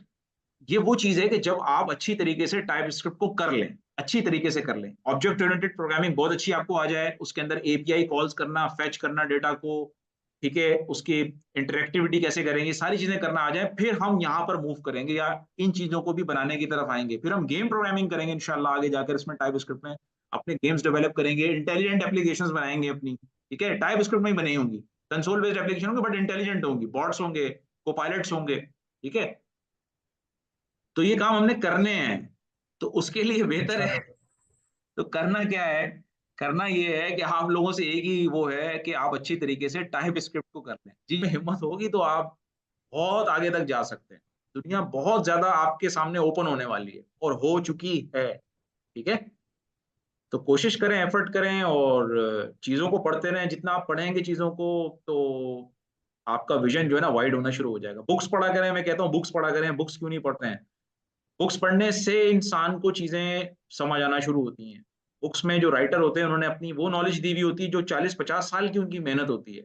ये वो चीज है कि जब आप अच्छी तरीके से टाइपस्क्रिप्ट को कर लें, अच्छी तरीके से कर लें, ऑब्जेक्ट ओरिएंटेड प्रोग्रामिंग बहुत अच्छी आपको आ जाए, उसके अंदर एपीआई कॉल्स करना, फेच करना डेटा को, ठीक है, उसकी इंटरेक्टिविटी कैसे करेंगे, सारी चीजें करना आ जाए, फिर हम यहाँ पर मूव करेंगे या इन चीजों को भी बनाने की तरफ आएंगे। फिर हम गेम प्रोग्रामिंग करेंगे इंशाल्लाह आगे जाकर, इसमें टाइपस्क्रिप्ट में अपने गेम्स डेवलप करेंगे, इंटेलिजेंट एप्लीकेशंस बनाएंगे अपनी, ठीक है, टाइपस्क्रिप्ट में ही बनी होंगी, कंसोल बेस्ड एप्लीकेशन होंगे बट इंटेलिजेंट होंगी, बॉट्स होंगे, कोपायलट्स होंगे, ठीक है। तो ये काम हमने करने हैं, तो उसके लिए बेहतर है तो करना क्या है, करना ये है कि आप लोगों से एक ही वो है कि आप अच्छी तरीके से टाइप स्क्रिप्ट को कर लें। जी में हिम्मत होगी तो आप बहुत आगे तक जा सकते हैं। दुनिया बहुत ज्यादा आपके सामने ओपन होने वाली है और हो चुकी है, ठीक है। तो कोशिश करें, एफर्ट करें और चीजों को पढ़ते रहें। जितना आप पढ़ेंगे चीजों को तो आपका विजन जो है ना वाइड होना शुरू हो जाएगा। बुक्स पढ़ा करें, मैं कहता हूँ बुक्स पढ़ा करें। बुक्स क्यों नहीं पढ़ते हैं? बुक्स पढ़ने से इंसान को चीजें समझ आना शुरू होती हैं। बुक्स में जो राइटर होते हैं उन्होंने अपनी वो नॉलेज दी हुई होती है जो 40-50 साल की उनकी मेहनत होती है,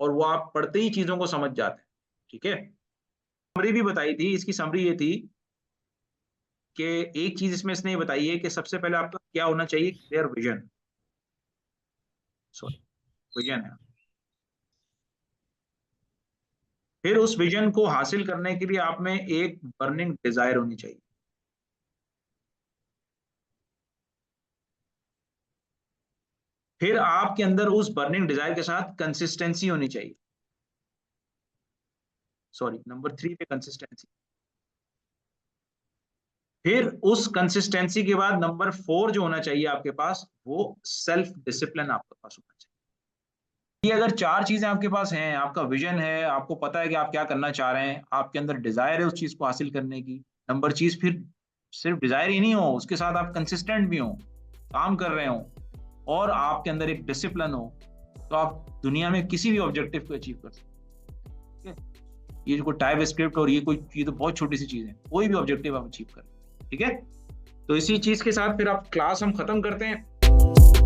और वो आप पढ़ते ही चीजों को समझ जाते हैं, ठीक है। समरी भी बताई थी, इसकी समरी ये थी कि एक चीज इसमें इसने बताई है कि सबसे पहले आपका क्या होना चाहिए, क्लियर विजन, सॉरी विजन है। फिर उस विजन को हासिल करने के लिए आप में एक बर्निंग डिजायर होनी चाहिए। फिर आपके अंदर उस बर्निंग डिजायर के साथ कंसिस्टेंसी होनी चाहिए। सॉरी, नंबर 3 पे कंसिस्टेंसी। फिर उस कंसिस्टेंसी के बाद नंबर 4 जो होना चाहिए आपके पास, वो सेल्फ डिसिप्लिन आपके पास होना चाहिए। ये अगर 4 चीजें आपके पास हैं, आपका विजन है, आपको पता है कि आप क्या करना चाह रहे हैं, आपके अंदर डिजायर है उस चीज को हासिल करने की। नंबर चीज फिर सिर्फ डिजायर ही नहीं हो, उसके साथ आप कंसिस्टेंट भी हो, काम कर रहे हो, और आपके अंदर एक डिसिप्लिन हो, तो आप दुनिया में किसी भी ऑब्जेक्टिव को अचीव कर सकते हैं। ये जो टाइप स्क्रिप्ट और ये तो बहुत छोटी सी चीज है, कोई भी ऑब्जेक्टिव आप अचीव करें, ठीक है। तो इसी चीज के साथ फिर आप क्लास हम खत्म करते हैं।